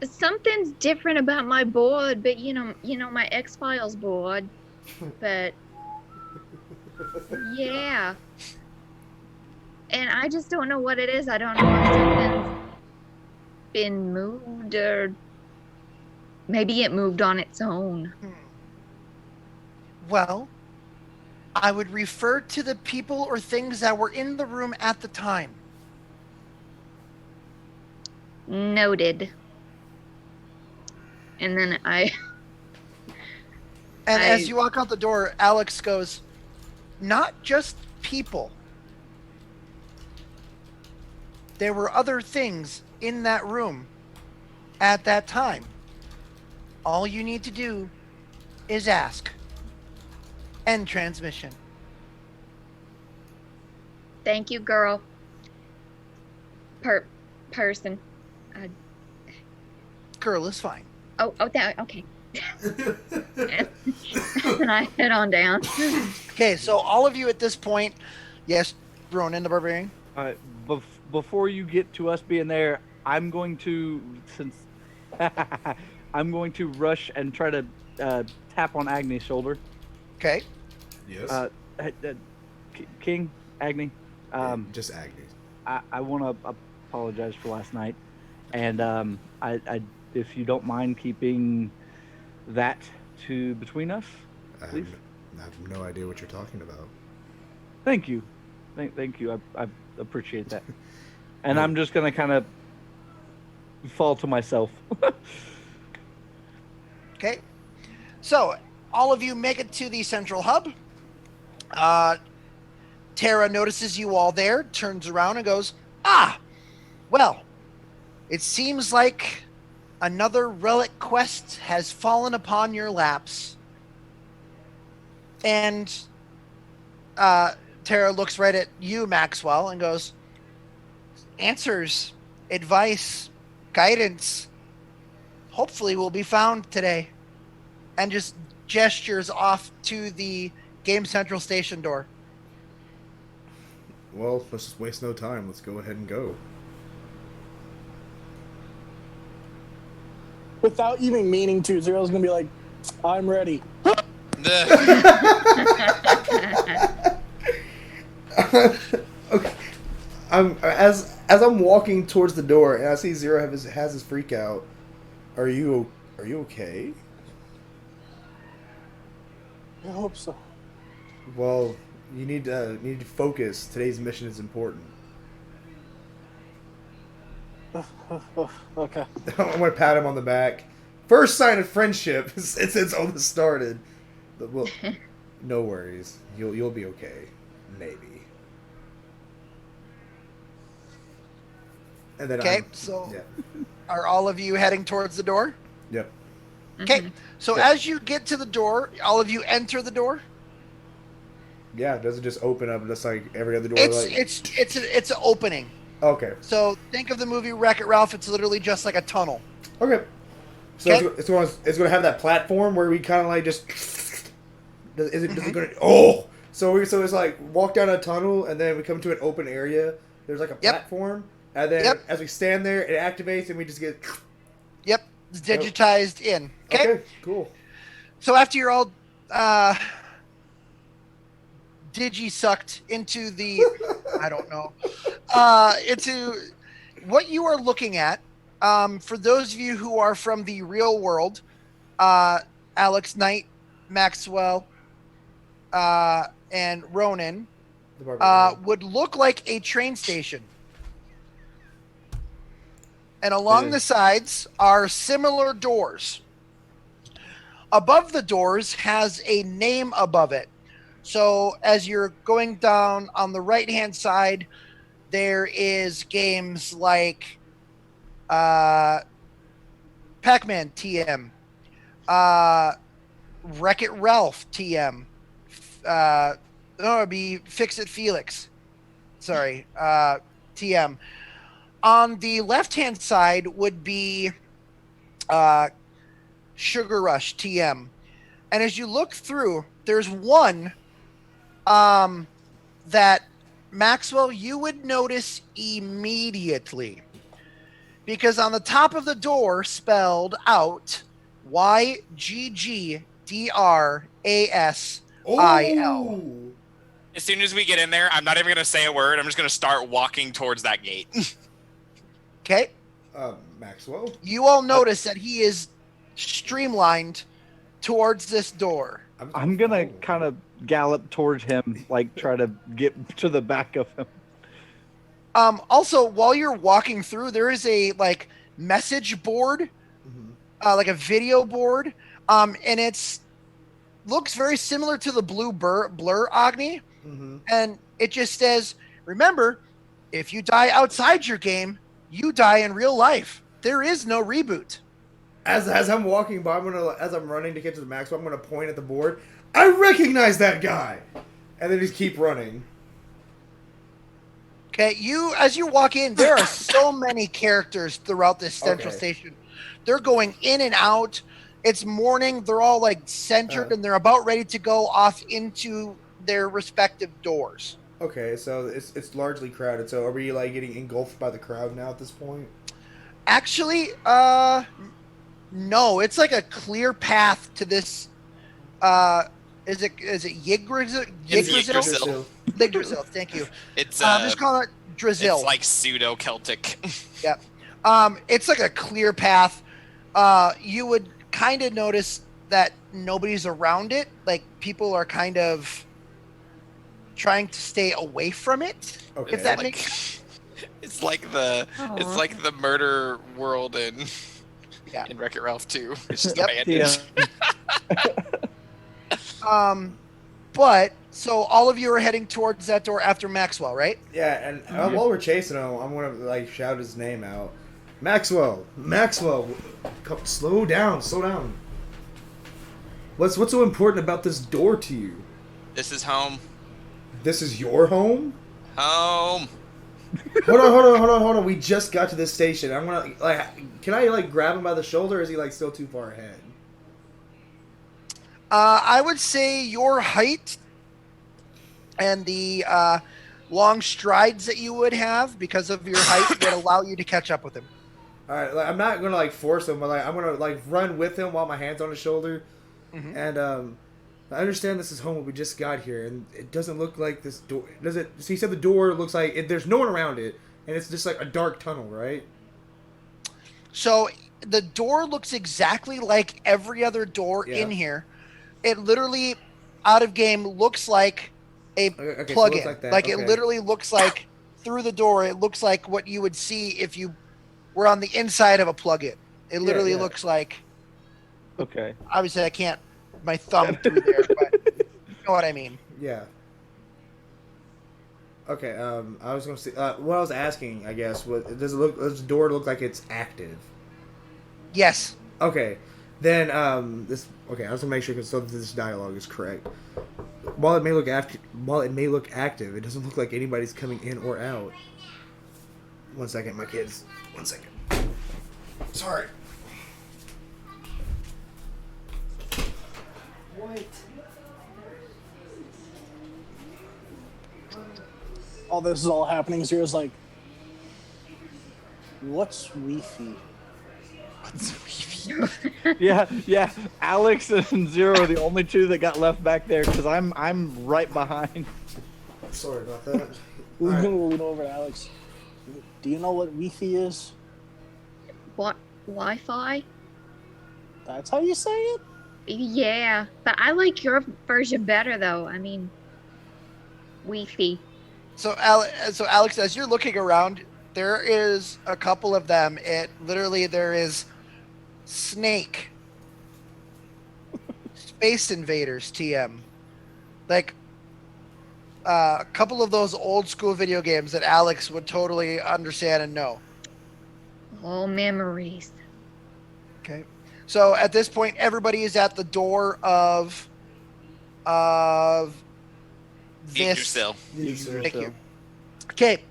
Something's different about my board, but you know my X-Files board. But yeah. And I just don't know what it is. I don't know if something's been moved or maybe it moved on its own. Well, I would refer to the people or things that were in the room at the time. Noted. And then And as you walk out the door, Alex goes, not just people. There were other things in that room at that time. All you need to do is ask. End transmission. Thank you, girl. Person. Girl is fine. Okay. And I head on down. Okay, so all of you at this point, yes, Ronan the Barbarian. Before you get to us being there, I'm going to I'm going to rush and try to tap on Agni's shoulder. Okay. Yes. King, Agni. Just Agni. I want to apologize for last night, and I if you don't mind keeping that between us, please. I have no idea what you're talking about. Thank you, thank you. I appreciate that. And I'm just gonna kind of fall to myself. Okay. So all of you make it to the central hub. Tara notices you all there, turns around and goes, well, it seems like another relic quest has fallen upon your laps. And Tara looks right at you, Maxwell, and goes, answers, advice, guidance, hopefully will be found today. And just gestures off to the Game Central station door. Well, let's just waste no time. Let's go ahead and go. Without even meaning to, Zero's gonna be like, I'm ready. Okay. As I'm walking towards the door and I see Zero has his freak out. Are you okay? I hope so. Well, you need to focus. Today's mission is important. Okay. I'm gonna pat him on the back. First sign of friendship since all this started. But, well, no worries. You'll be okay. Maybe. And then Okay, so are all of you heading towards the door? Yep. Okay, so as you get to the door, all of you enter the door. Yeah, does it just open up just like every other door? It's an opening. Okay. So think of the movie Wreck-It Ralph. It's literally just like a tunnel. Okay. So it's going to have that platform where we kind of like just. Does it going to? Oh, so it's like walk down a tunnel and then we come to an open area. There's like a platform, and then as we stand there, it activates and we just get. Yep, it's digitized in. Okay, cool. So after you're all digi-sucked into the, I don't know, into what you are looking at, for those of you who are from the real world, Alex, Knight, Maxwell, and Ronan, would look like a train station. And along the sides are similar doors. Above the doors has a name above it. So as you're going down on the right-hand side, there is games like Pac-Man TM, Wreck-It Ralph TM, it'd be Fix-It Felix. Sorry, TM. On the left-hand side would be Sugar Rush TM. And as you look through, there's one that, Maxwell, you would notice immediately. Because on the top of the door, spelled out, YGGDRASIL. As soon as we get in there, I'm not even going to say a word. I'm just going to start walking towards that gate. Okay. Maxwell? You all notice that he is streamlined towards this door. I'm going to kind of gallop towards him, like try to get to the back of him. Also, while you're walking through, there is a like message board, like a video board, and it's looks very similar to the blue blur Agni, and it just says, "Remember, if you die outside your game, you die in real life. There is no reboot." As I'm walking by, as I'm running to get to the Maxwell, I'm gonna point at the board. I recognize that guy, and then just keep running. Okay, as you walk in, there are so many characters throughout this central station. They're going in and out. It's morning. They're all like centered, and they're about ready to go off into their respective doors. Okay, so it's largely crowded. So are we like getting engulfed by the crowd now at this point? Actually, no. It's like a clear path to this. Is it Yggdrasil? Yggdrasil. Yggdrasil. Thank you. It's just call it Drasil. It's like pseudo-Celtic. Yeah. It's like a clear path. You would kind of notice that nobody's around it. Like people are kind of trying to stay away from it. Okay. If that like, makes. It's like the murder world in Wreck-It Ralph 2. It's just abandoned. But so all of you are heading towards that door after Maxwell, right? Yeah, and while we're chasing him, I'm gonna like shout his name out. Maxwell, come, slow down. What's so important about this door to you? This is home. This is your home? Home. Hold on. We just got to this station. I'm gonna can I like grab him by the shoulder, or is he like still too far ahead? I would say your height and the long strides that you would have because of your height would allow you to catch up with him. All right, like, I'm not gonna like force him, but like I'm gonna like run with him while my hand's on his shoulder, and I understand this is home. We just got here, and it doesn't look like this door. Does it? So he said the door looks like there's no one around it, and it's just like a dark tunnel, right? So the door looks exactly like every other door in here. It literally, out of game, looks like a Okay, plug-in. so it looks like that. It literally looks like through the door. It looks like what you would see if you were on the inside of a plug-in. It literally looks like. Okay. Obviously, I can't my thumb through there, but you know what I mean. Yeah. Okay. I was gonna say what I was asking. I guess does the door look like it's active? Yes. Okay. Then this. Okay, I was gonna make sure because this dialogue is correct. While it may look active, it doesn't look like anybody's coming in or out. 1 second, my kids. 1 second. Sorry. What? Oh, this is all happening. Zero's like, what's Wi-Fi? Yeah. Alex and Zero are the only two that got left back there because I'm right behind. Sorry about that. We're gonna lean over to Alex. Do you know what Wi-Fi is? What? Wi-Fi? That's how you say it? Yeah, but I like your version better, though. I mean, Wi-Fi. So Alex, as you're looking around, there is a couple of them. There is Snake, Space Invaders, TM, like a couple of those old school video games that Alex would totally understand and know. All memories. Okay, so at this point, everybody is at the door of this. Thank you. Okay.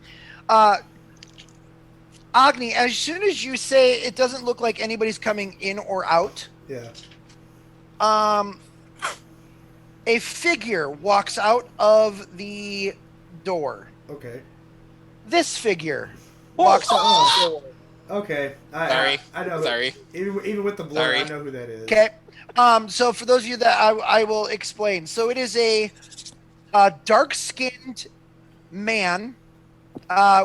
Agni, as soon as you say it doesn't look like anybody's coming in or out, a figure walks out of the door. Okay. This figure walks out of the door. Okay. Sorry. I know. Sorry. Even with the blur, I know who that is. Okay. So for those of you that I will explain. So it is a dark-skinned man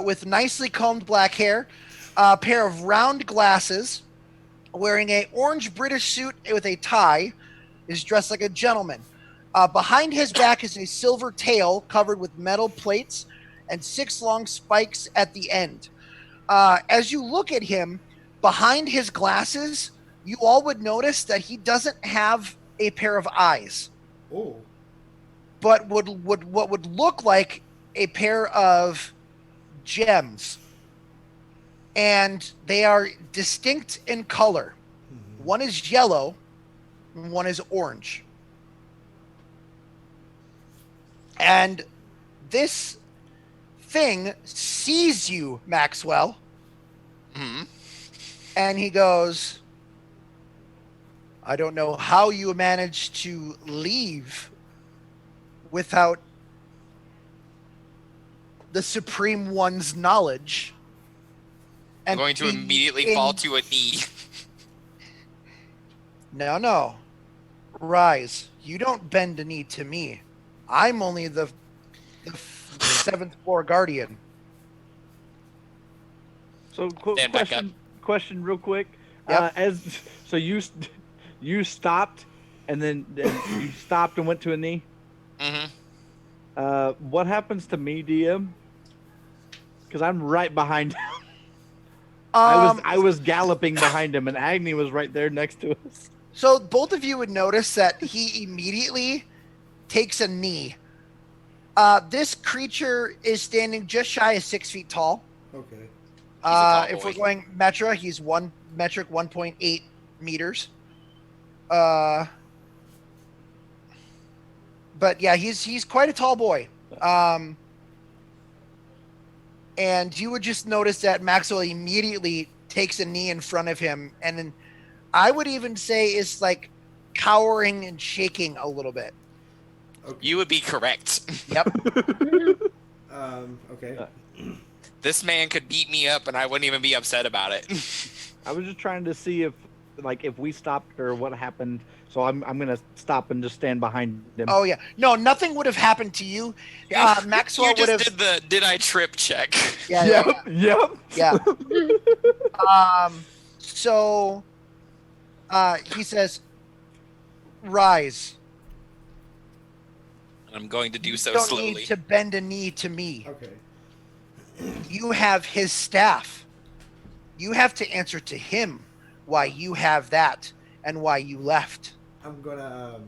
with nicely combed black hair, a pair of round glasses, wearing a orange British suit with a tie, is dressed like a gentleman. Behind his back is a silver tail covered with metal plates and 6 long spikes at the end. As you look at him, behind his glasses, you all would notice that he doesn't have a pair of eyes. Oh. But what would look like a pair of gems. And they are distinct in color. One is yellow, and one is orange. And this thing sees you, Maxwell. And he goes, I don't know how you managed to leave without the Supreme One's knowledge. I'm going to immediately fall to a knee. No. Rise. You don't bend a knee to me. I'm only the 7th floor guardian. So question real quick. Yep. So you stopped, and then you stopped and went to a knee. Mm-hmm. What happens to me, DM? Because I'm right behind him. I was galloping behind him, and Agni was right there next to us. So both of you would notice that he immediately takes a knee. This creature is standing just shy of 6 feet tall. Okay. If we're going metra, he's 1.8 meters. But yeah, he's quite a tall boy. And you would just notice that Maxwell immediately takes a knee in front of him, and then I would even say is like cowering and shaking a little bit. Okay. You would be correct. Yep. Okay. This man could beat me up and I wouldn't even be upset about it. I was just trying to see if we stopped or what happened. So I'm gonna stop and just stand behind him. Oh yeah, no, nothing would have happened to you. Maxwell you would just have. did the did I trip check. Yeah, Yep. yeah. So, he says, "Rise." I'm going to do so You don't slowly. need to bend a knee to me. Okay. You have his staff. You have to answer to him why you have that and why you left. I'm gonna.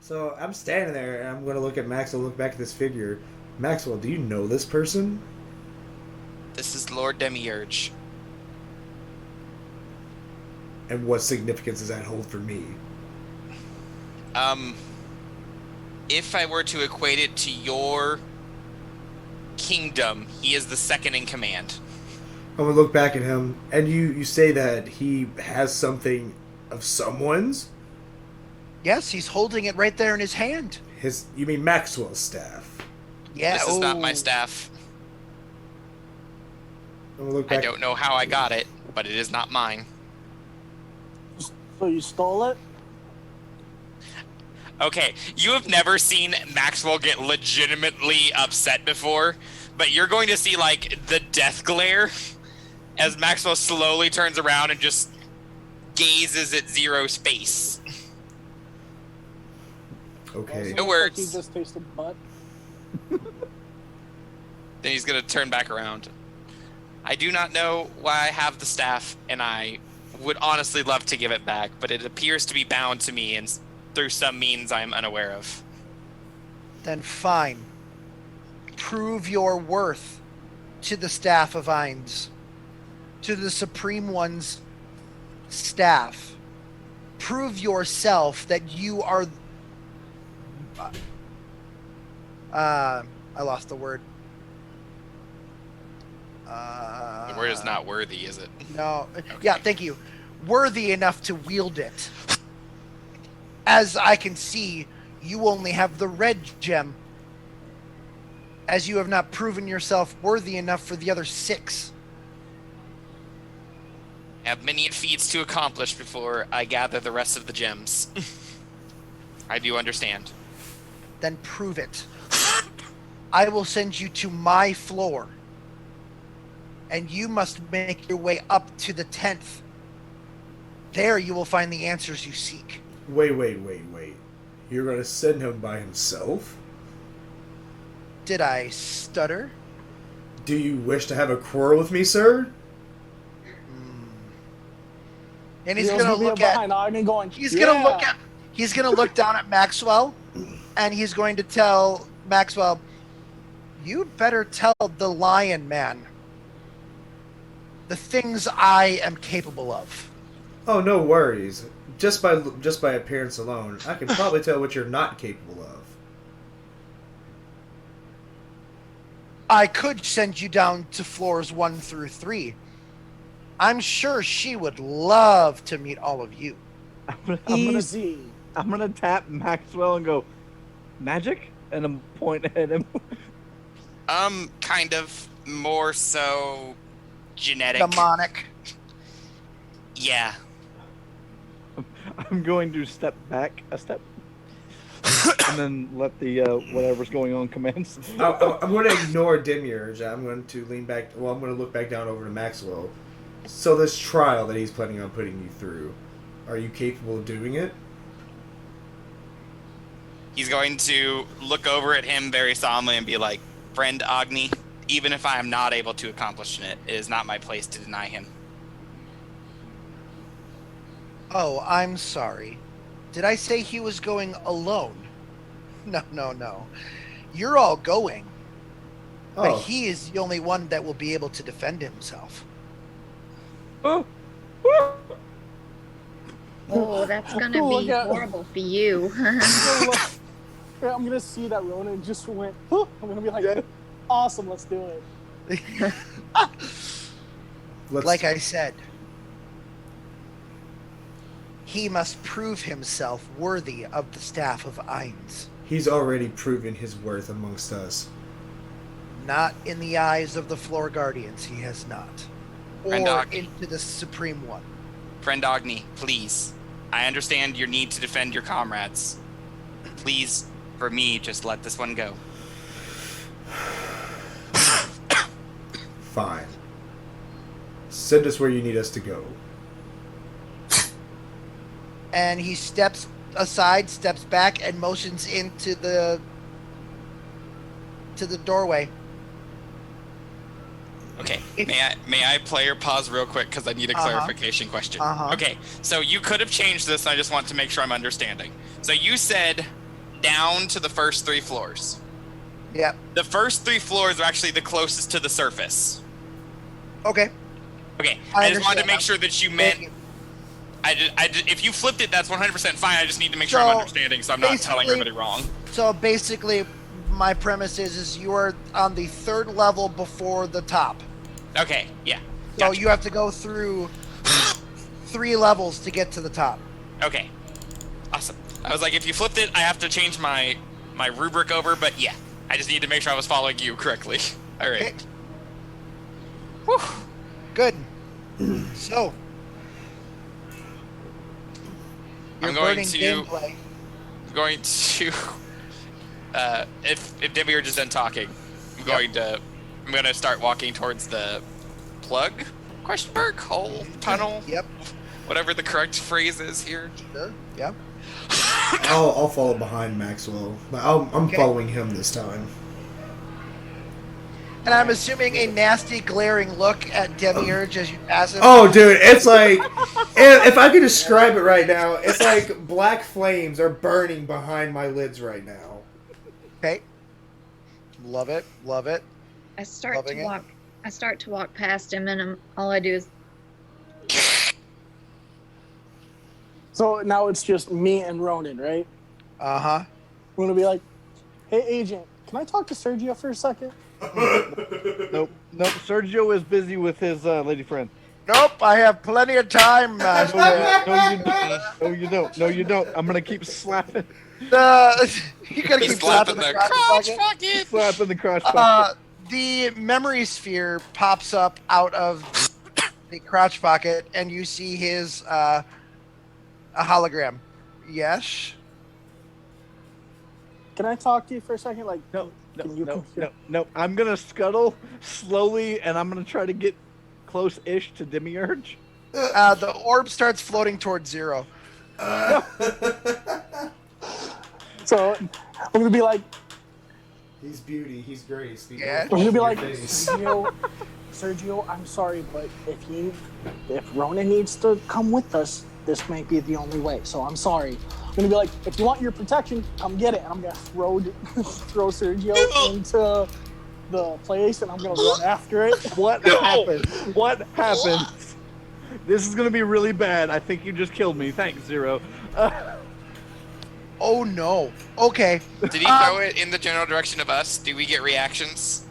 So I'm standing there, and I'm gonna look at Maxwell. Look back at this figure. Maxwell, do you know this person? This is Lord Demiurge. And what significance does that hold for me? If I were to equate it to your kingdom, he is the second in command. I'm gonna look back at him, and you say that he has something of someone's. Yes, he's holding it right there in his hand. You mean Maxwell's staff? Yeah. This is not my staff. I'm gonna look I back. don't know how I got it, but it is not mine. So you stole it? Okay, you have never seen Maxwell get legitimately upset before, but you're going to see, like, the death glare as Maxwell slowly turns around and just gazes at zero space. Okay. No words. Like he just tasted butt. Then he's going to turn back around. I do not know why I have the staff, and I would honestly love to give it back, but it appears to be bound to me and through some means I'm unaware of. Then fine. Prove your worth to the staff of Ainz, to the Supreme One's staff. Prove yourself that you are. I lost the word. The word is not worthy, is it? No. Okay. Yeah, thank you. Worthy enough to wield it. As I can see, you only have the red gem, as you have not proven yourself worthy enough for the other 6. I have many feats to accomplish before I gather the rest of the gems. I do understand. Then prove it. I will send you to my floor, and you must make your way up to the 10th. There you will find the answers you seek. Wait. You're gonna send him by himself? Did I stutter? Do you wish to have a quarrel with me, sir? And he's Feels gonna me look behind at. Arnie going, He's yeah. gonna look at. He's gonna look down at Maxwell, and he's going to tell Maxwell, "You'd better tell the Lion Man the things I am capable of." Oh, no worries. Just by appearance alone, I can probably tell what you're not capable of. I could send you down to floors 1 through 3. I'm sure she would love to meet all of you. Easy. I'm gonna tap Maxwell and go, magic, and I'm pointing at him. Kind of more so genetic. Demonic. Yeah. I'm going to step back a step, and then let the whatever's going on commence. I'm going to ignore Demiurge. I'm going to lean back. Well, I'm going to look back down over to Maxwell. So this trial that he's planning on putting you through, are you capable of doing it? He's going to look over at him very solemnly and be like, "Friend Agni, even if I am not able to accomplish it, it is not my place to deny him." Oh, I'm sorry. Did I say he was going alone? No. You're all going. But he is the only one that will be able to defend himself. Oh, that's gonna Look be at- horrible for you. I'm gonna see that Ronan just went. Huh. I'm gonna be like, awesome, let's do it. Like I said, he must prove himself worthy of the staff of Ainz. He's already proven his worth amongst us. Not in the eyes of the floor guardians, he has not. Or Rendog. into the Supreme One. Friend Ogni, please. I understand your need to defend your comrades. Please, for me, just let this one go. Fine. Send us where you need us to go. And he steps aside, steps back, and motions into the doorway. Okay, may I player pause real quick because I need a clarification question. Okay, so you could have changed this, and I just want to make sure I'm understanding. So you said down to the first 3 floors. Yep. The first 3 floors are actually the closest to the surface. Okay. Okay, I I just wanted to make understand. sure that you meant... if you flipped it, that's 100% fine. I just need to make sure I'm understanding, so I'm not telling everybody wrong. So basically, my premise is you are on the 3rd level before the top. Okay, yeah. So Gotcha. you have to go through 3 levels to get to the top. Okay. Awesome. I was like, if you flipped it, I have to change my rubric over, but yeah. I just need to make sure I was following you correctly. All right. Okay. Whew. Good. So. I'm going to... if Debbie are just done talking, I'm going to start walking towards the plug? Question mark? Hole? Tunnel? Yep. Whatever the correct phrase is here. Sure. Yep. I'll follow behind Maxwell. I'm following him this time. And I'm assuming a nasty, glaring look at Demiurge as you pass him. Oh, dude, it's like... if I could describe it right now, it's like black flames are burning behind my lids right now. Okay. Love it. Love it. I start to walk past him, and all I do is... So now it's just me and Ronan, right? Uh-huh. I'm going to be like, hey, Agent, can I talk to Sergio for a second? Nope. Sergio is busy with his lady friend. Nope, I have plenty of time, Master. No, you don't. No, you don't. I'm gonna keep slapping. You gotta keep slapping the crotch pocket. Slapping the crotch pocket. The memory sphere pops up out of the crotch pocket, and you see his a hologram. Yes. Can I talk to you for a second? Like, No. No. I'm gonna scuttle slowly, and I'm gonna try to get close-ish to Demiurge. The orb starts floating towards 0. So I'm gonna be like, He's beauty, he's grace. Yeah. I'm gonna be like, Face. Sergio, I'm sorry, but if Ronan needs to come with us, this might be the only way. So I'm sorry. I'm gonna be like, if you want your protection, come get it. And I'm gonna throw Sergio into the place, and I'm gonna run after it. What happened? What happened? This is gonna be really bad. I think you just killed me. Thanks, Zero. Oh no. Okay. Did he throw it in the general direction of us? Do we get reactions?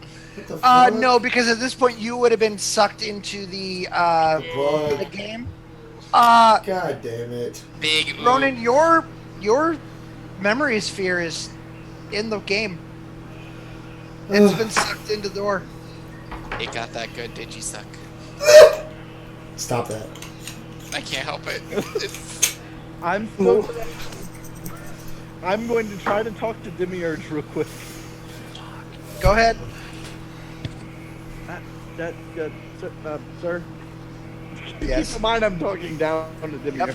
No, because at this point you would have been sucked into the game. God damn it. Big ooh. Ronan, your memory sphere is in the game. It's been sucked into the door. It got that good, did you suck? Stop that. I can't help it. I'm going to try to talk to Demiurge real quick. Go ahead. Sir. Yes. Keep in mind I'm talking down to Demiurge.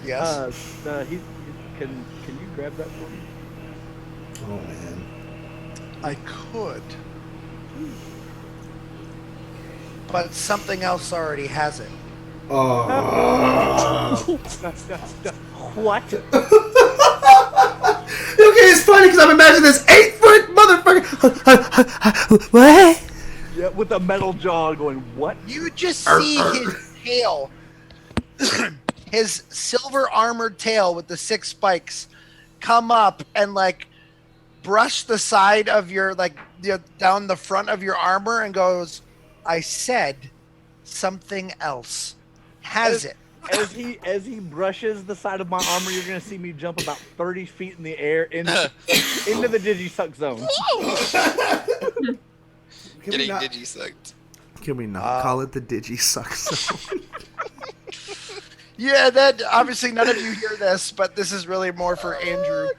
Yes. Can you grab that for me? Oh, man. I could. But something else already has it. Oh. What? Okay, it's funny because I'm imagining this 8-foot motherfucker. What? Yeah, with a metal jaw going, what? You just see his tail. His silver armored tail with the 6 spikes come up and brush the side of your down the front of your armor and goes, I said something else. Has it. As he brushes the side of my armor, you're gonna see me jump about 30 feet in the air into the Digisuck zone. Getting digi-sucked. Can we not call it the digi-suck zone? Yeah, that obviously none of you hear this, but this is really more for Andrew.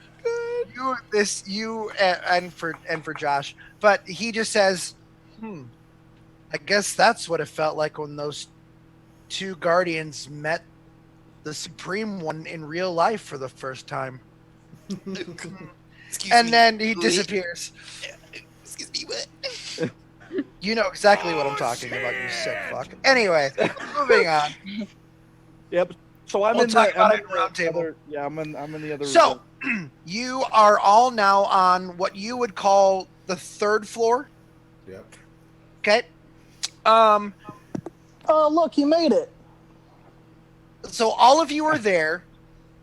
You and for Josh. But he just says, I guess that's what it felt like when those two guardians met the Supreme One in real life for the first time. Then he disappears. Excuse me, what? You know exactly what I'm talking about, you sick fuck. Anyway, moving on. Yep. So I'm We'll in talk the, about I'm it in at round the table. other. Yeah, I'm in the other. So you are all now on what you would call the third floor. Yep. Okay. Look, you made it. So all of you are there.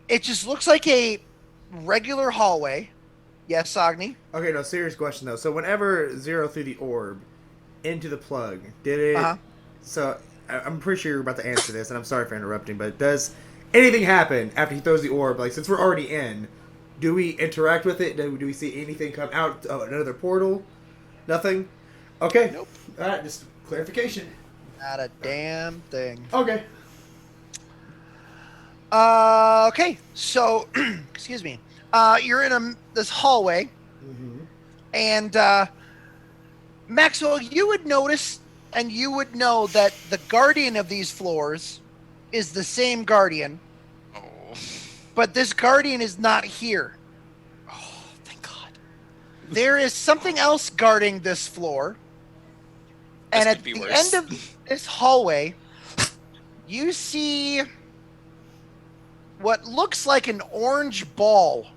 It just looks like a regular hallway. Yes, Agni? Okay, no, serious question though. So whenever Zero threw the orb into the plug, did it... So I'm pretty sure you're about to answer this, and I'm sorry for interrupting, but does anything happen after he throws the orb? Like, since we're already in, do we interact with it? Do we see anything come out of another portal? Nothing? Okay. Nope. Alright, just clarification. Not a damn thing. Okay. Okay, so, excuse me. You're in this hallway, and Maxwell, you would notice, and you would know that the guardian of these floors is the same guardian, but this guardian is not here. Oh, thank God. There is something else guarding this floor, and at the end of this hallway, you see what looks like an orange ball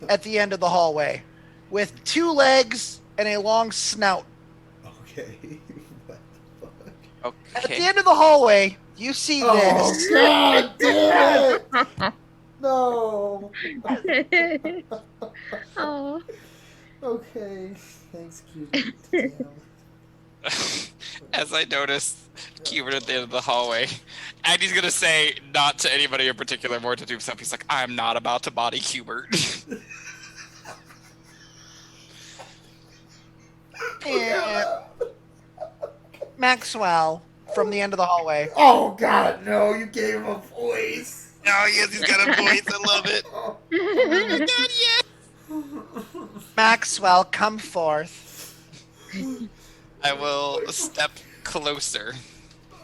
at the end of the hallway with 2 legs and a long snout. Okay. What the fuck? Okay. At the end of the hallway, you see this. God damn it! No. Oh. Okay. Thanks, Cupid. Damn. As I notice Cupid at the end of the hallway, Agni's gonna say, not to anybody in particular, more to do himself. He's like, I'm not about to body Cupid. And Maxwell from the end of the hallway. Oh God, no! You gave him a voice. Oh yes, he's got a voice. I love it. Oh my God, yes. Maxwell, come forth. I will step closer.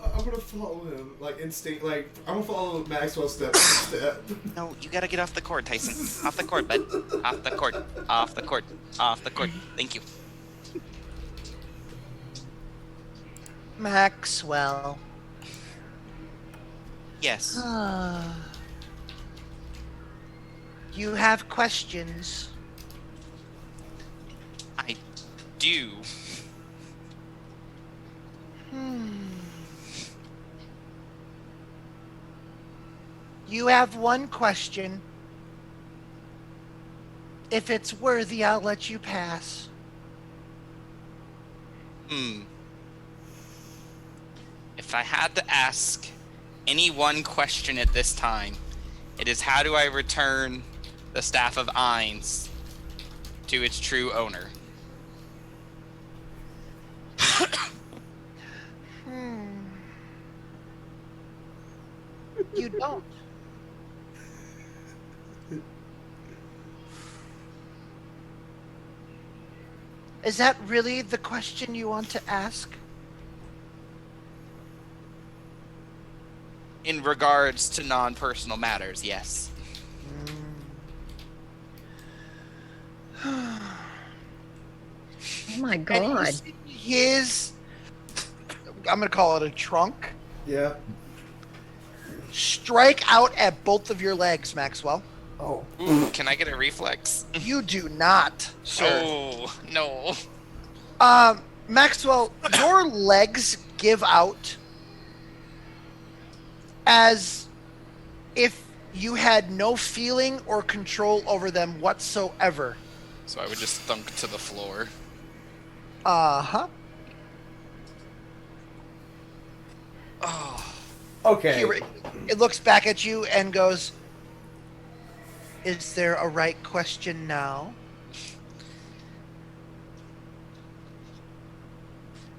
I'm gonna follow him, like instinct. Like I'm gonna follow Maxwell's step by step. No, you gotta get off the court, Tyson. Off the court, bud. Off the court. Off the court. Off the court. Thank you. Maxwell. Yes. You have questions. I do. You have one question. If it's worthy, I'll let you pass. If I had to ask any one question at this time, it is how do I return the Staff of Ainz to its true owner? You don't. Is that really the question you want to ask? In regards to non-personal matters, yes. Oh my And God. you see his, I'm going to call it a trunk, Yeah. strike out at both of your legs, Maxwell. Oh. Ooh, can I get a reflex? You do not, sir. Oh, no. Maxwell, your legs give out as if you had no feeling or control over them whatsoever. So I would just thunk to the floor. Uh-huh. Oh. Okay. It looks back at you and goes, is there a right question now?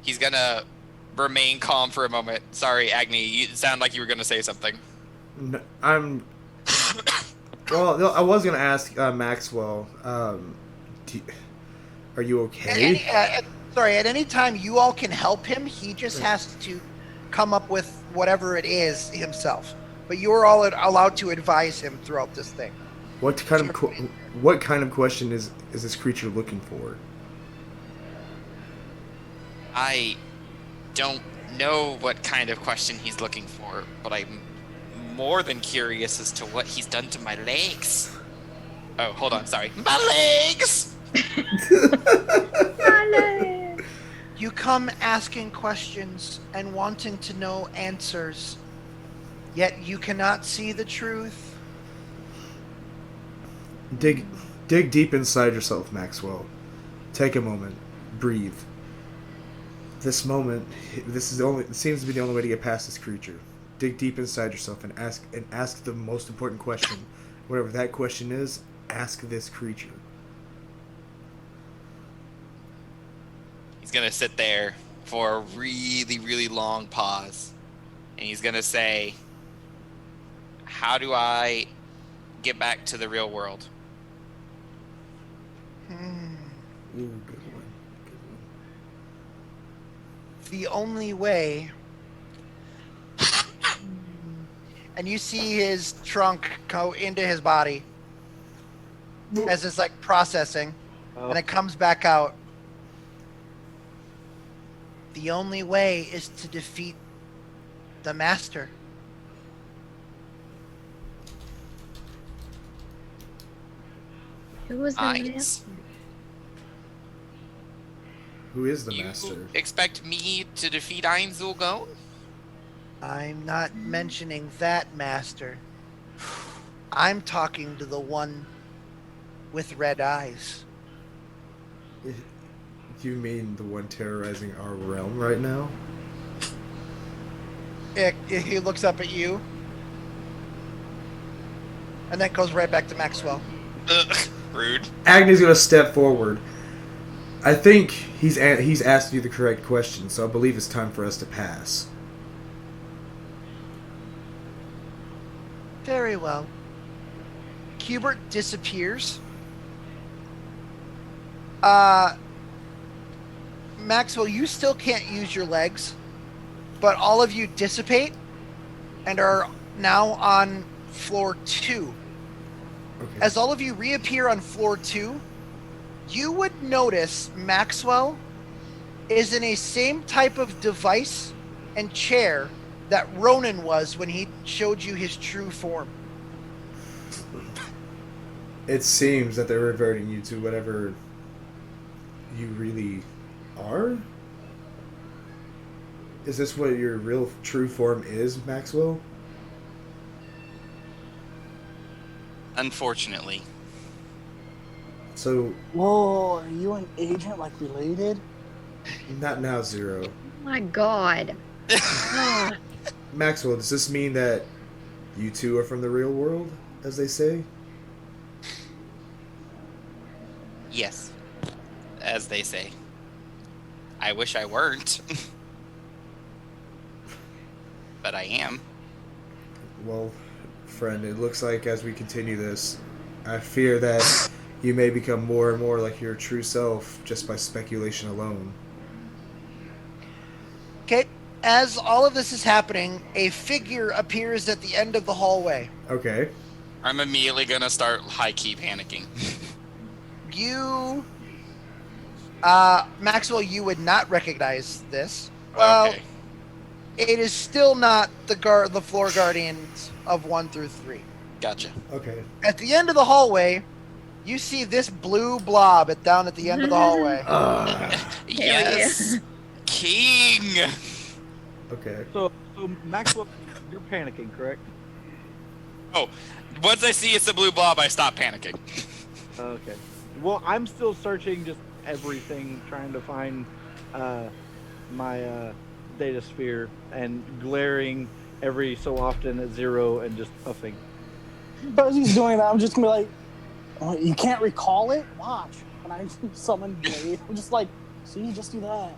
He's gonna remain calm for a moment. Sorry, Agni, you sound like you were gonna say something. No, well, no, I was gonna ask Maxwell. Are you okay? At any time you all can help him. He just has to come up with whatever it is himself. But you are all allowed to advise him throughout this thing. What kind of question is this creature looking for? I don't know what kind of question he's looking for, but I'm more than curious as to what he's done to my legs. Oh, hold on, sorry. My legs! You come asking questions and wanting to know answers, yet you cannot see the truth. Dig deep inside yourself, Maxwell. Take a moment. Breathe. This seems to be the only way to get past this creature. Dig deep inside yourself and ask the most important question. Whatever that question is, ask this creature. He's gonna sit there for a really, really long pause. And he's gonna say, how do I get back to the real world? Ooh, good one. The only way. And you see his trunk go into his body as it's like processing, and it comes back out. The only way is to defeat the master. Who was the Eyes. Who is the You master? expect me to defeat Einzulgon? I'm not mentioning that master. I'm talking to the one with red eyes. Do you mean the one terrorizing our realm right now? He looks up at you, and then goes right back to Maxwell. Ugh, rude. Agni's gonna step forward. I think he's asked you the correct question, so I believe it's time for us to pass. Very well. Hubert disappears. Maxwell, you still can't use your legs, but all of you dissipate and are now on floor 2. Okay. As all of you reappear on floor 2, you would notice Maxwell is in a same type of device and chair that Ronan was when he showed you his true form. It seems that they're reverting you to whatever you really are? Is this what your real true form is, Maxwell? Unfortunately. So, Whoa, are you an agent, like, related? not now, Zero. Oh my god. Maxwell, does this mean that you two are from the real world, as they say? Yes. As they say. I wish I weren't. But I am. Well, friend, it looks like as we continue this, I fear that you may become more and more like your true self just by speculation alone. Okay, as all of this is happening, a figure appears at the end of the hallway. Okay. I'm immediately gonna start high-key panicking. You, Maxwell, you would not recognize this. Well, Okay. it is still not the floor guardians of 1 through 3. Gotcha. Okay. At the end of the hallway, you see this blue blob down at the end of the hallway. Yes. King! Okay. So Maxwell, you're panicking, correct? Oh, once I see it's a blue blob, I stop panicking. Okay. Well, I'm still searching just everything, trying to find my data sphere and glaring every so often at Zero and just puffing. But as he's doing that, I'm just gonna be like, oh, you can't recall it? Watch. When I summon Blade, I'm just like, see, just do that.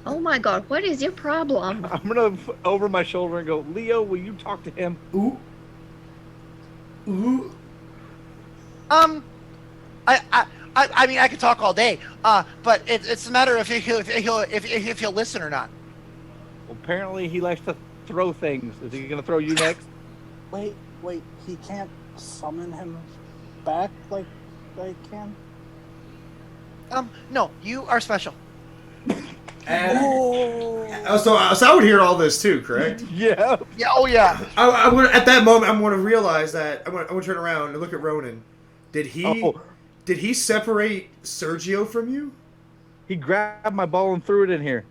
Oh my god, what is your problem? I'm gonna over my shoulder and go, Leo, will you talk to him? Ooh. Ooh. I mean, I could talk all day. But it's a matter of if he'll listen or not. Well, apparently he likes to throw things. Is he gonna throw you next? Wait, he can't summon him back like I can? No, you are special. And so I would hear all this too, correct? Yeah. Yeah. Oh yeah. I'm gonna, at that moment, I'm going to realize that I'm going to turn around and look at Ronan. Did he separate Sergio from you? He grabbed my ball and threw it in here.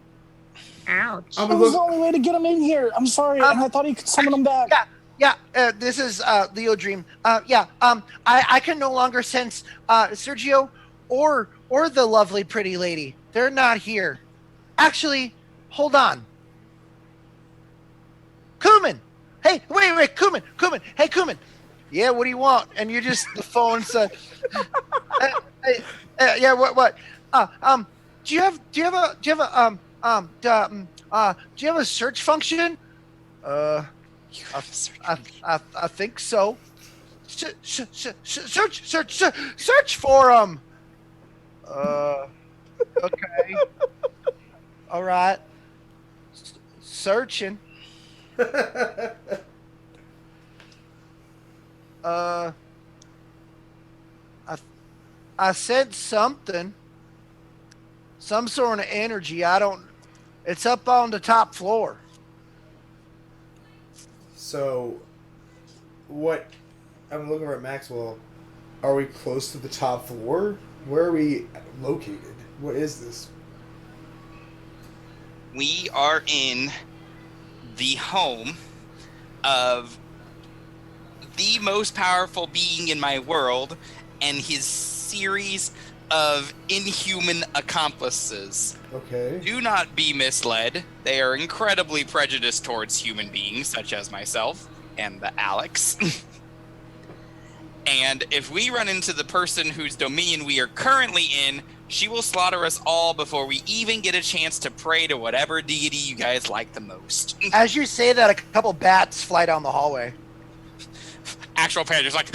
Ouch. That was the only way to get him in here. I'm sorry, and I thought he could summon him back. Yeah. This is Leo Dream. I can no longer sense Sergio or the lovely pretty lady. They're not here. Actually, hold on. Kuman! Hey, wait, Kuman! Hey, Kuman! Yeah, what do you want? And you just, the phone said, yeah, what? Do you have a search function? I think so. Search for him. Okay. All right. Searching. I said something. Some sort of energy. It's up on the top floor. So, what? I'm looking at Maxwell. Are we close to the top floor? Where are we located? What is this? We are in the home of the most powerful being in my world and his series of inhuman accomplices. Okay. Do not be misled. They are incredibly prejudiced towards human beings, such as myself and the Alex. And if we run into the person whose dominion we are currently in, she will slaughter us all before we even get a chance to pray to whatever deity you guys like the most. As you say that, a couple bats fly down the hallway. Actual Panthers like,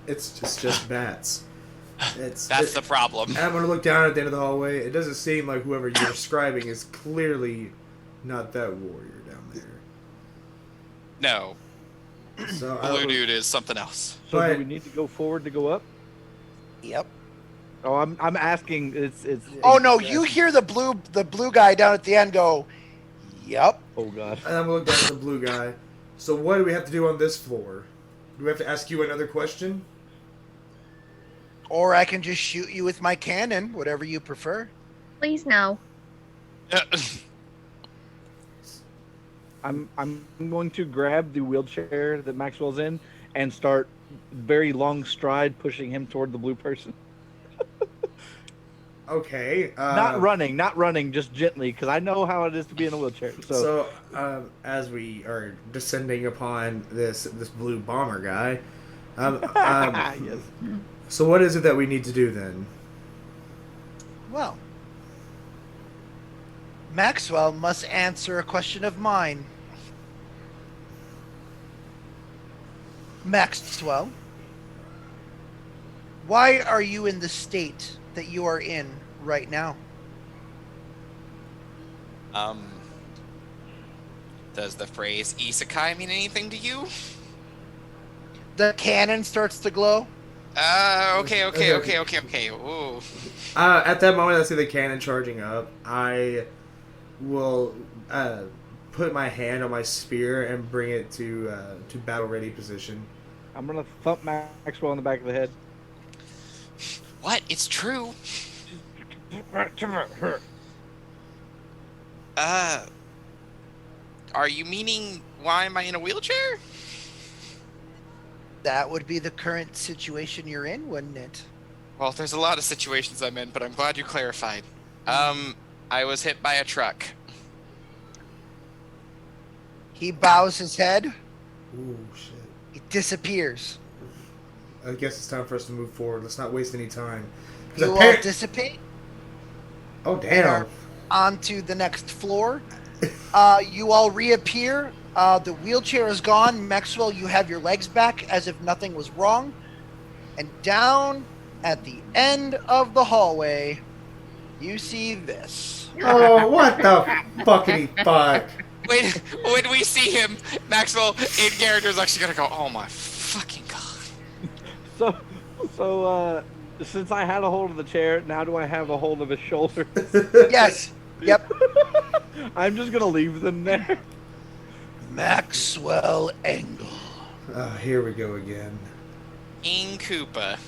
It's just bats. That's the problem. And I'm going to look down at the end of the hallway. It doesn't seem like whoever you're describing is clearly not that warrior down there. No. So Blue dude is something else. So do we need to go forward to go up? Yep. Oh, I'm asking. It's. Oh no! You hear the blue guy down at the end go, "Yep." Oh god. And I'm going to look down at the blue guy. So what do we have to do on this floor? Do we have to ask you another question? Or I can just shoot you with my cannon, whatever you prefer. Please no. I'm going to grab the wheelchair that Maxwell's in and start very long stride pushing him toward the blue person. Okay. Not running, just gently, because I know how it is to be in a wheelchair. So as we are descending upon this blue bomber guy, yes. So what is it that we need to do then? Well, Maxwell must answer a question of mine. Maxwell, why are you in the state that you are in right now? Does the phrase isekai mean anything to you? The cannon starts to glow. Okay. Ooh. At that moment, I see the cannon charging up. I will put my hand on my spear and bring it to battle ready position. I'm gonna thump Maxwell in the back of the head. What? It's true. Are you meaning why am I in a wheelchair? That would be the current situation you're in, wouldn't it? Well, there's a lot of situations I'm in, but I'm glad you clarified. I was hit by a truck. He bows his head. Ooh, shit. He disappears. I guess it's time for us to move forward. Let's not waste any time. You all dissipate? Oh, damn. onto the next floor. You all reappear. The wheelchair is gone. Maxwell, you have your legs back as if nothing was wrong. And down at the end of the hallway, you see this. Oh, what the fuckity fuck? When we see him, Maxwell in character is actually gonna go, "Oh my fucking god!" So, since I had a hold of the chair, now do I have a hold of his shoulder? Yes. Yep. I'm just gonna leave them there. Maxwell Engel. Here we go again. King Koopa.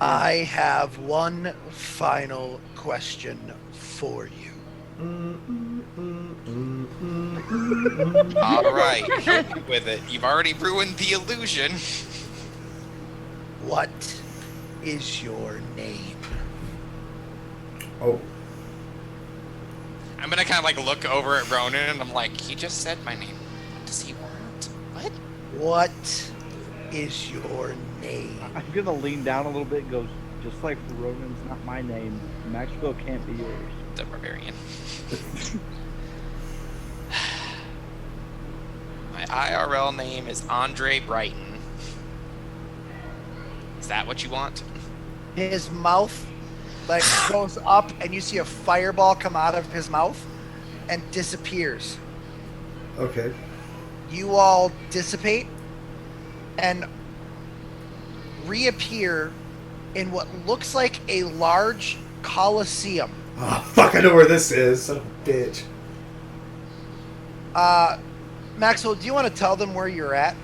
I have one final question for you. All right, hit me with it. You've already ruined the illusion. What is your name? Oh. I'm gonna kind of like look over at Ronan and I'm like, he just said my name. What does he want? What? What is your name? I'm gonna lean down a little bit and go, just like Ronan's not my name, Maxwell can't be yours. The barbarian. My IRL name is Andre Brighton. Is that what you want? His mouth like goes up and you see a fireball come out of his mouth and disappears. Okay. You all dissipate and reappear in what looks like a large coliseum. Oh, fuck, I know where this is. Son of a bitch. Maxwell, do you want to tell them where you're at?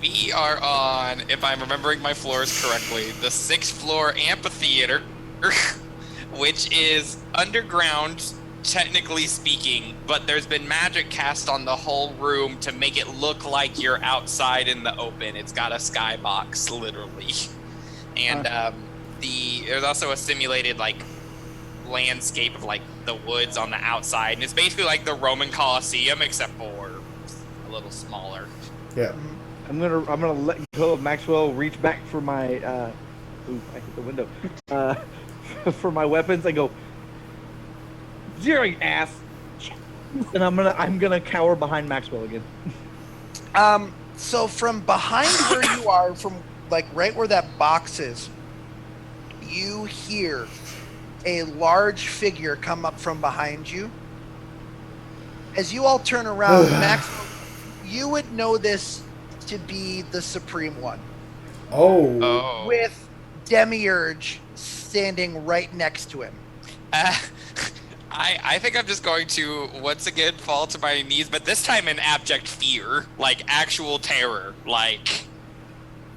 We are on, if I'm remembering my floors correctly, the 6th floor amphitheater, which is underground, technically speaking, but there's been magic cast on the whole room to make it look like you're outside in the open. It's got a skybox, literally. And there's also a simulated like landscape of like the woods on the outside, and it's basically like the Roman Colosseum except for a little smaller. Yeah. I'm gonna let go of Maxwell, reach back for my ooh, I hit the window. For my weapons, I go, zero, you ass. And I'm gonna cower behind Maxwell again. So from behind where you are, from like right where that box is, you hear a large figure come up from behind you. As you all turn around, Maxwell, you would know this to be the Supreme One. Oh. With Demiurge standing right next to him. I think I'm just going to once again fall to my knees, but this time in abject fear, like actual terror, like.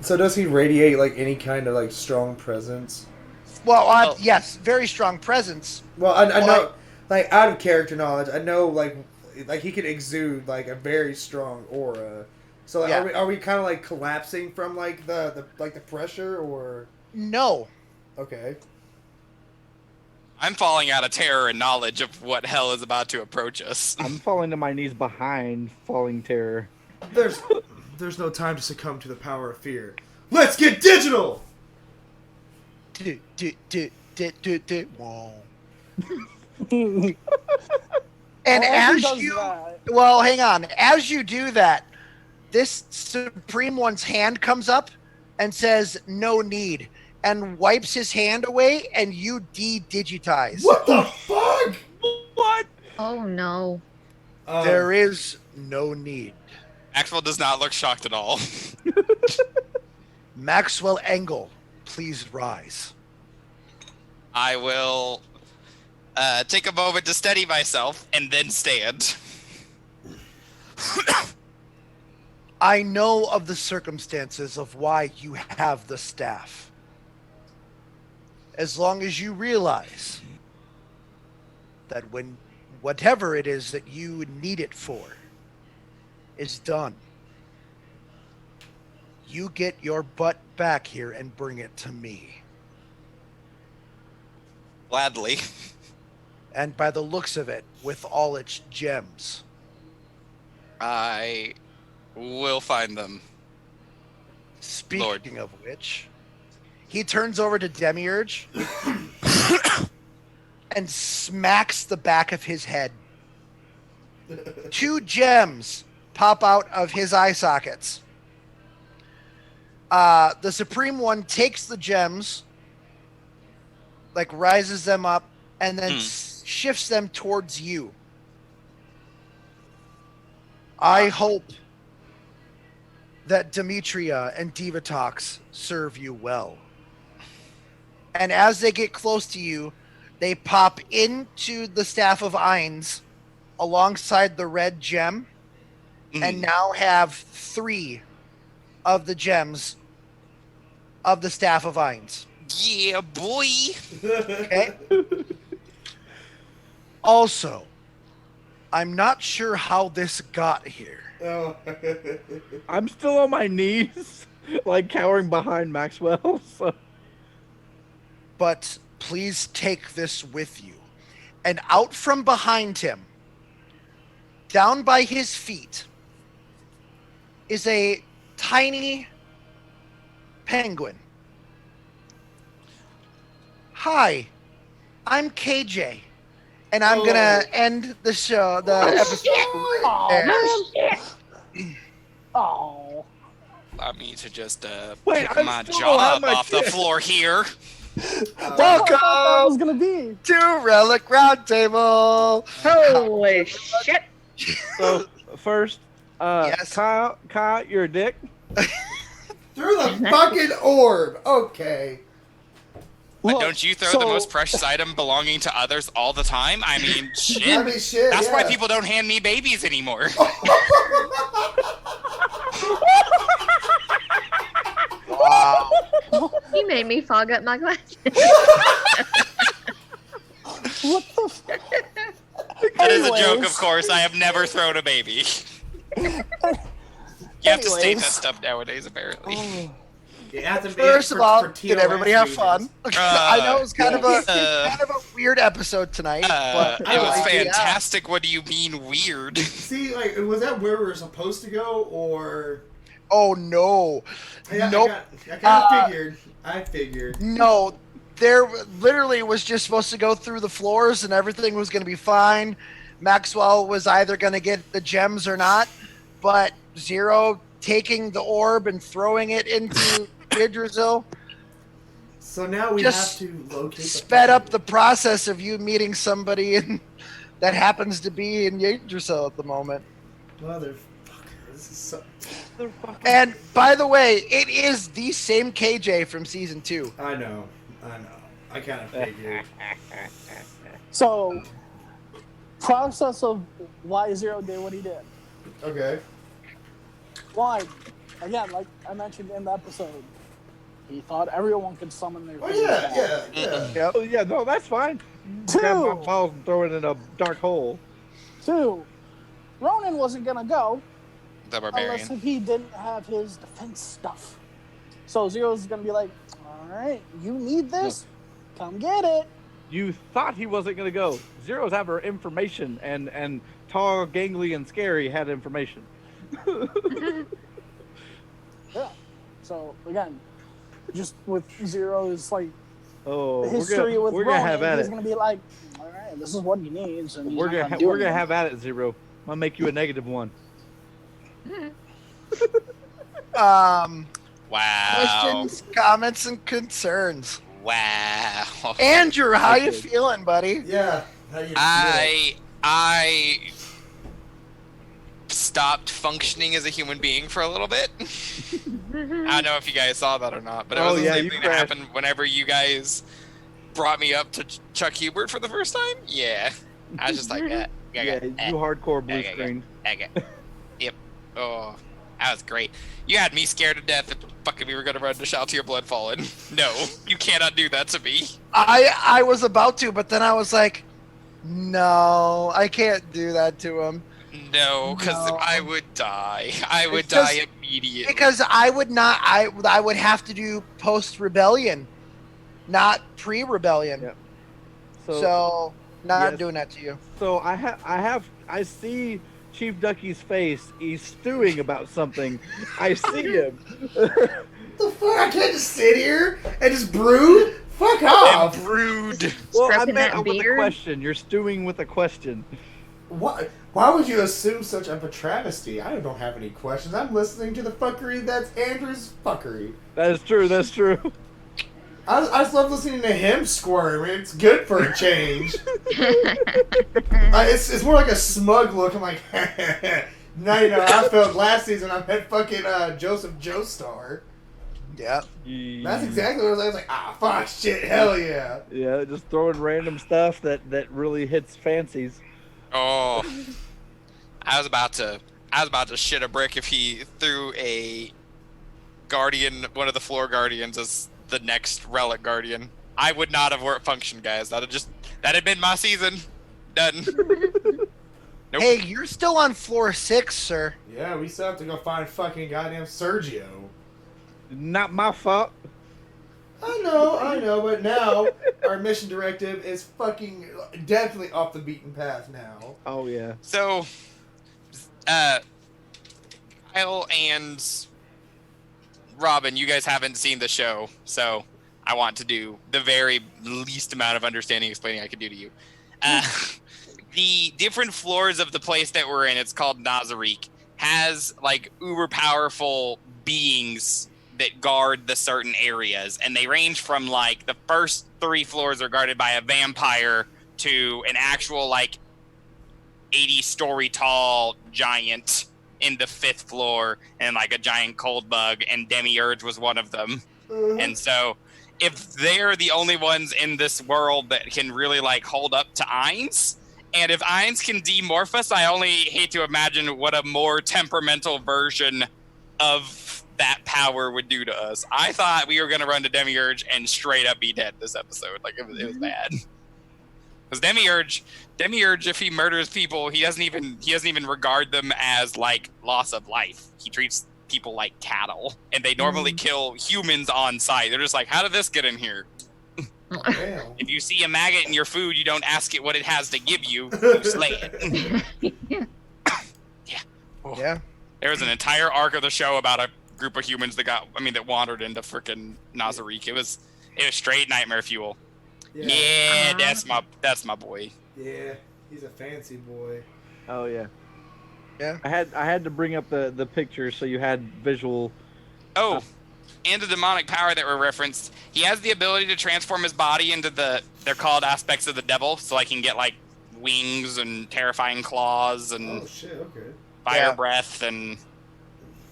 So does he radiate like any kind of like strong presence? Well, yes, very strong presence. Well, I know, like out of character knowledge, I know like he can exude like a very strong aura. So like, Yeah. are we kind of like collapsing from like the pressure or? No. Okay. I'm falling out of terror and knowledge of what hell is about to approach us. I'm falling to my knees behind falling terror. There's no time to succumb to the power of fear. Let's get digital. Whoa. And As he as does you, that- well, hang on. As you do that, this Supreme One's hand comes up and says, "No need," and wipes his hand away, and you de-digitize. What the fuck? What? Oh no. There is no need. Maxwell does not look shocked at all. Maxwell Engel, please rise. I will take a moment to steady myself and then stand. I know of the circumstances of why you have the staff. As long as you realize that when whatever it is that you need it for is done, you get your butt back here and bring it to me. Gladly. And by the looks of it, with all its gems. I will find them. Speaking of which, he turns over to Demiurge. and smacks the back of his head. 2 gems pop out of his eye sockets. The Supreme One takes the gems, like rises them up, and then shifts them towards you. I hope that Demetria and Divatox serve you well. And as they get close to you, they pop into the Staff of Ainz alongside the red gem, and now have 3 of the gems of the Staff of Ainz. Yeah, boy. Okay. Also, I'm not sure how this got here. Oh. I'm still on my knees, like cowering behind Maxwell. So. But please take this with you. And out from behind him, down by his feet, is a tiny penguin. Hi, I'm KJ, and I'm gonna end the show, the episode. Oh. Allow me to just Wait, pick I'm my still jaw on my off the shit. floor here. That was gonna be. To Relic Roundtable. Holy shit! So first, Yes. Kyle, you're a dick. Through the fucking orb. Okay. But Look, don't you throw so- the most precious item belonging to others all the time? I mean, shit. I mean, shit. That's why yeah. people don't hand me babies anymore. Wow. You made me fog up my glasses. What the fuck? It is a joke, Anyways. of course. I have never thrown a baby. You have to state that stuff nowadays, apparently. You have to be First of for- all, for did TOS everybody have reasons. fun? I know it was kind of a Uh, kind of a weird episode tonight, but it was yeah. fantastic. What do you mean weird? See, like, was that where we were supposed to go, or? Oh no, nope. I kind of figured. I figured. No, there literally was just supposed to go through the floors and everything was going to be fine. Maxwell was either going to get the gems or not, but Zero taking the orb and throwing it into Yggdrasil So now we Just have to locate. sped up the process of you meeting somebody that happens to be in Yggdrasil at the moment. Motherfucker, this is so. And by the way, it is the same KJ from season 2. I know. I kind of figured. So, process of why Zero did what he did. Okay. Why? Again, like I mentioned in the episode, he thought everyone could summon their. Oh favorite yeah, god. yeah. Oh yeah, no, that's fine. Two. Grab my balls and throw it in a dark hole. 2, Ronan wasn't gonna go The unless barbarian. if he didn't have his defense stuff. So Zero's gonna be like, "All right, you need this, come get it." You thought he wasn't gonna go. Zero's have her information, and tall, gangly, and scary had information. Yeah. So again, just with Zero's like Oh, history with we're Ronan, gonna have at he's it. gonna be like, "All right, this is what he needs," and he's We're not gonna gonna do we're gonna anything. have at it, Zero. I'm gonna make you a -1. Wow. Questions, comments, and concerns. Wow. Andrew, how you Okay. feeling, buddy? Yeah. How you feel? I stopped functioning as a human being for a little bit. I don't know if you guys saw that or not, but it was Oh, the yeah, same you thing that crashed. happened whenever you guys brought me up to Chuck Hubert for the first time. Yeah. I was just like, Yeah, you hardcore blue Okay. screen. Okay. Yep. Oh, that was great. You had me scared to death that fucking we were gonna run to Shout to Your Blood Fallen. No, you cannot do that to me. I was about to, but then I was like, no, I can't do that to him. No, because No. I would die. I would Because- die immediately. Because I would not. I would have to do post rebellion, not pre rebellion. Yep. So not Yes. doing that to you. So I see ChiefDucky's face. He's stewing about something. I see him. The fuck? I can't just sit here and just brood? Fuck off! And brood. Well, I Stroking meant that with a beard. question. You're stewing with a question. Why would you assume such a travesty? I don't have any questions. I'm listening to the fuckery that's Andrew's fuckery. That is true. That's true. I just love listening to him squirm. It's good for a change. It's more like a smug look. I'm like, now you know I felt last season I met fucking Joseph Joestar. Yeah. That's exactly what I was like. Ah, fuck, shit, hell yeah. Yeah, just throwing random stuff that really hits fancies. Oh, I was about to shit a brick if he threw a guardian, one of the floor guardians, as the next relic guardian. I would not have functioned, guys. That had been my season. Done. Nope. Hey, you're still on floor 6, sir. Yeah, we still have to go find fucking goddamn Sergio. Not my fault. I know, but now our mission directive is fucking definitely off the beaten path now. Oh yeah. So, Kyle and Robin, you guys haven't seen the show, so I want to do the very least amount of understanding explaining I could do to you. The different floors of the place that we're in, it's called Nazariq, has like uber powerful beings that guard the certain areas, and they range from like the first 3 floors are guarded by a vampire to an actual like 80-story tall giant in the 5th floor, and like a giant cold bug, and Demiurge was one of them. And so if they're the only ones in this world that can really like hold up to Ainz, and if Ainz can demorph us, I only hate to imagine what a more temperamental version of that power would do to us. I thought we were going to run to Demiurge and straight up be dead this episode. Like it was bad. Because Demiurge, if he murders people, he doesn't even regard them as like loss of life. He treats people like cattle, and they normally kill humans on sight. They're just like, how did this get in here? Damn. If you see a maggot in your food, you don't ask it what it has to give you. You slay it. Yeah. Oh. Yeah. There was an entire arc of the show about a group of humans that wandered into frickin' Nazariq. It was straight nightmare fuel. Yeah, that's my boy. Yeah, he's a fancy boy. Oh yeah. Yeah. I had to bring up the picture so you had visual. Oh, and the demonic power that were referenced. He has the ability to transform his body into they're called aspects of the devil, so I can get like wings and terrifying claws and fire breath, and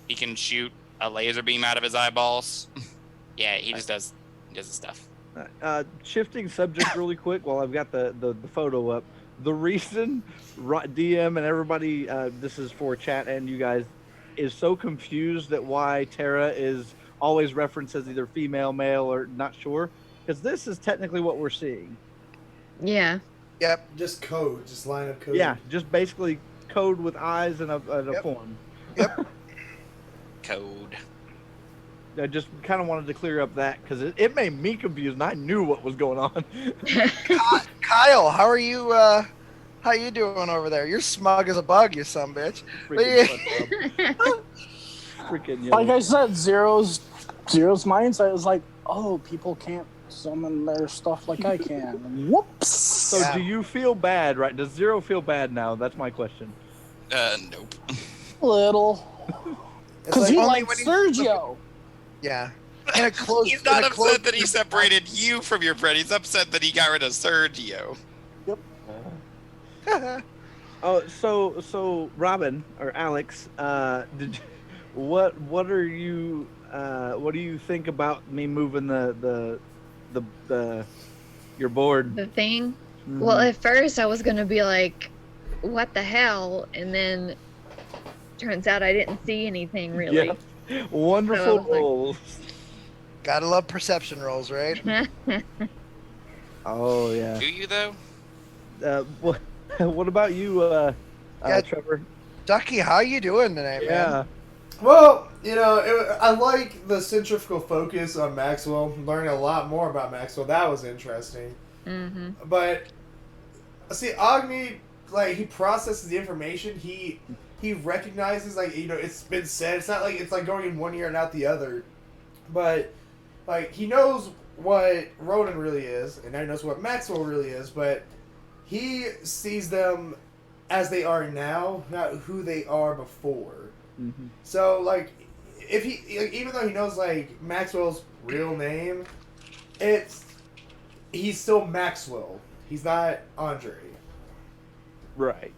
he can shoot a laser beam out of his eyeballs. Yeah, he just does his stuff. Shifting subject really quick while I've got the photo up. The reason DM and everybody, this is for chat and you guys, is so confused that why Tara is always referenced as either female, male, or not sure, because this is technically what we're seeing. Yeah. Yep. Just code, just line of code. Yeah, just basically code with eyes and a form. Yep. Code. I just kind of wanted to clear up that because it made me confused and I knew what was going on. Kyle, how are you? How you doing over there? You're smug as a bug, you son of a bitch. Freaking Like I said, Zero's mindset is like, oh, people can't summon their stuff like I can. Whoops. So do you feel bad, right? Does Zero feel bad now? That's my question. Nope. Little. Because like he only likes when he- Sergio. Yeah. In a close. He's not in a close- upset that he separated you from your friend. He's upset that he got rid of Sergio. Oh, so Robin or Alex, what do you think about me moving the your board? The thing. Mhm. Well, at first I was gonna be like, "What the hell?" And then turns out I didn't see anything really. Yeah. Wonderful So I was like- rolls. Gotta love perception rolls, right? Oh yeah. Do you though? What about you, Yeah. Trevor? Ducky, how you doing tonight, Yeah. man? Well, I like the centrifugal focus on Maxwell. Learning a lot more about Maxwell. That was interesting. Mm-hmm. But see, Agni, like he processes the information. He recognizes, like, it's been said. It's not like it's like going in one ear and out the other. But like he knows what Ronan really is, and now he knows what Maxwell really is, but he sees them as they are now, not who they are before. Mm-hmm. So, like, if he, like, even though he knows, like, Maxwell's real name, he's still Maxwell. He's not Andre. Right.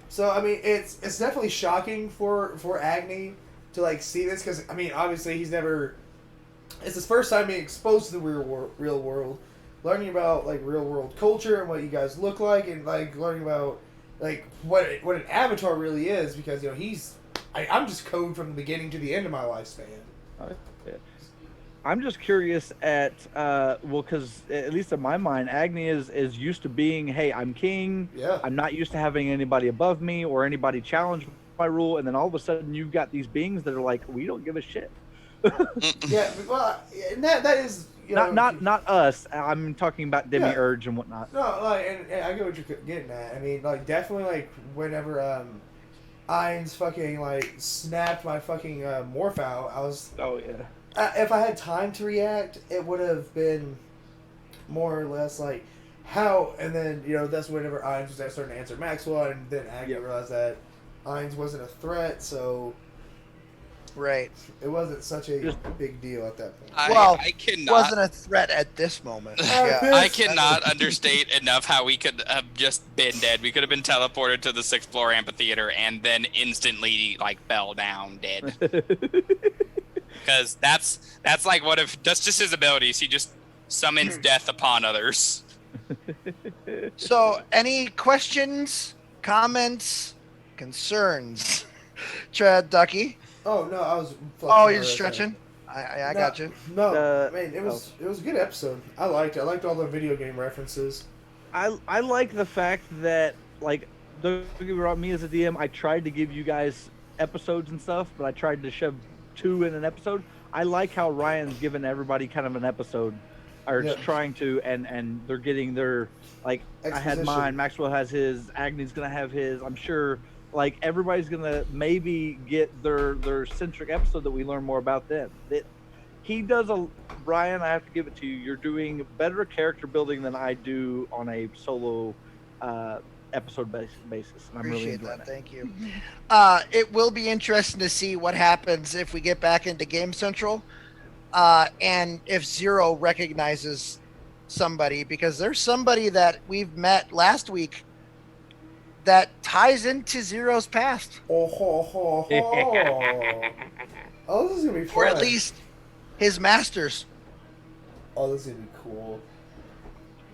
So, I mean, it's definitely shocking for Agni to, like, see this, because, I mean, obviously he's never... It's his first time being exposed to the real world, learning about, like, real world culture and what you guys look like, and, like, learning about, like, what an avatar really is, because, you know, I'm just code from the beginning to the end of my lifespan. I'm just curious at, because at least in my mind, Agni is used to being, hey, I'm king. Yeah. I'm not used to having anybody above me or anybody challenge my rule. And then all of a sudden you've got these beings that are like, we don't give a shit. Yeah, well, that is, you know... Not us. I'm talking about Demiurge and whatnot. No, like, and I get what you're getting at. I mean, like, definitely, like, whenever, Ainz fucking, like, snapped my fucking, morph out, I was... Oh, yeah. If I had time to react, it would have been more or less like how, and then, you know, that's whenever Ainz was starting to answer Maxwell, and then Agni realized that Ainz wasn't a threat, so Right. it wasn't such a big deal at that point. I cannot. Wasn't a threat at this moment. I cannot understate enough how we could have just been dead. We could have been teleported to the 6th floor amphitheater and then instantly, like, fell down dead. Because that's like that's just his abilities. He just summons death upon others. So, any questions, comments, concerns? ChiefDucky? Oh, no, I was... Oh, you're stretching? I got you. No, I mean, it was a good episode. I liked it. I liked all the video game references. I like the fact that, like, don't get me wrong, me as a DM, I tried to give you guys episodes and stuff, but I tried to shove 2 in an episode. I like how Ryan's given everybody kind of an episode, or just trying to, and they're getting their, like, exposition. I had mine, Maxwell has his, Agni's gonna have his, I'm sure, like, everybody's gonna maybe get their centric episode that we learn more about them. He does Ryan, I have to give it to you, you're doing better character building than I do on a solo episode basis. And I'm really enjoying that. Thank you. It will be interesting to see what happens if we get back into Game Central, and if Zero recognizes somebody, because there's somebody that we've met last week that ties into Zero's past. Oh, this is gonna be fun. Or at least his masters. Oh, this is gonna be cool.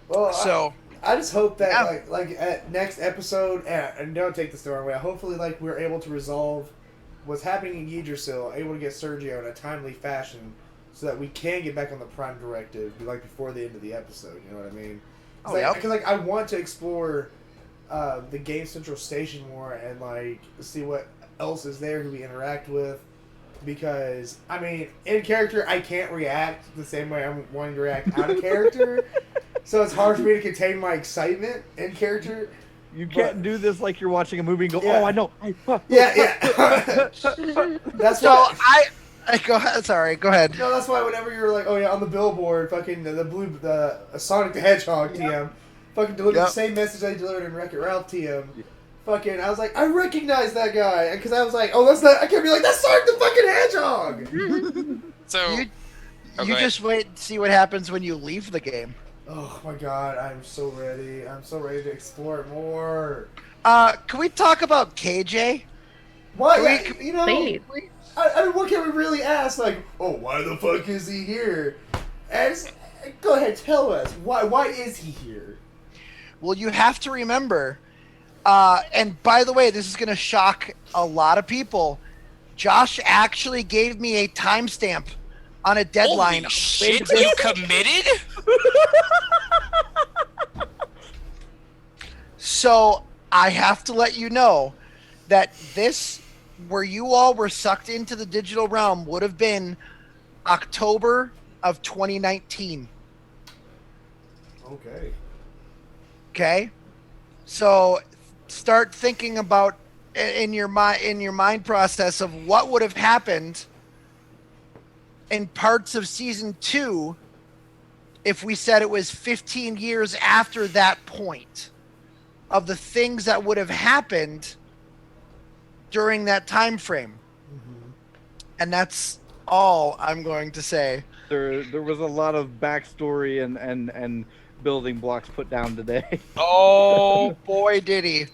Well, so I just hope that like at next episode, and don't take this the wrong way. Hopefully, like, we're able to resolve what's happening in Yggdrasil, able to get Sergio in a timely fashion, so that we can get back on the Prime Directive, like before the end of the episode. You know what I mean? Because like I want to explore the Game Central station more and like see what else is there, who we interact with. Because I mean, in character, I can't react the same way I'm wanting to react out of character. So it's hard for me to contain my excitement in character. You can't do this like you're watching a movie and go, oh, I know. That's so why, I go ahead. Sorry, go ahead. No, that's why whenever you're like, oh yeah, on the billboard, fucking the Sonic the Hedgehog TM, fucking delivered the same message I delivered in Wreck-It Ralph TM. Fucking, I was like, I recognize that guy, because I was like, oh, that's not. I can't be like, that's Sonic the fucking Hedgehog. So you just wait and see what happens when you leave the game. Oh my god, I'm so ready. I'm so ready to explore it more. Can we talk about KJ? What? Please. I mean, what can we really ask? Like, oh, why the fuck is he here? And go ahead, tell us. Why is he here? Well, you have to remember, and by the way, this is going to shock a lot of people. Josh actually gave me a timestamp on a deadline. Holy shit, you committed? So I have to let you know that this, where you all were sucked into the digital realm, would have been October of 2019. Okay. So start thinking about in your mind process of what would have happened in parts of season 2 if we said it was 15 years after that point of the things that would have happened during that time frame. And that's all I'm going to say. There was a lot of backstory and building blocks put down today. Oh boy, did he!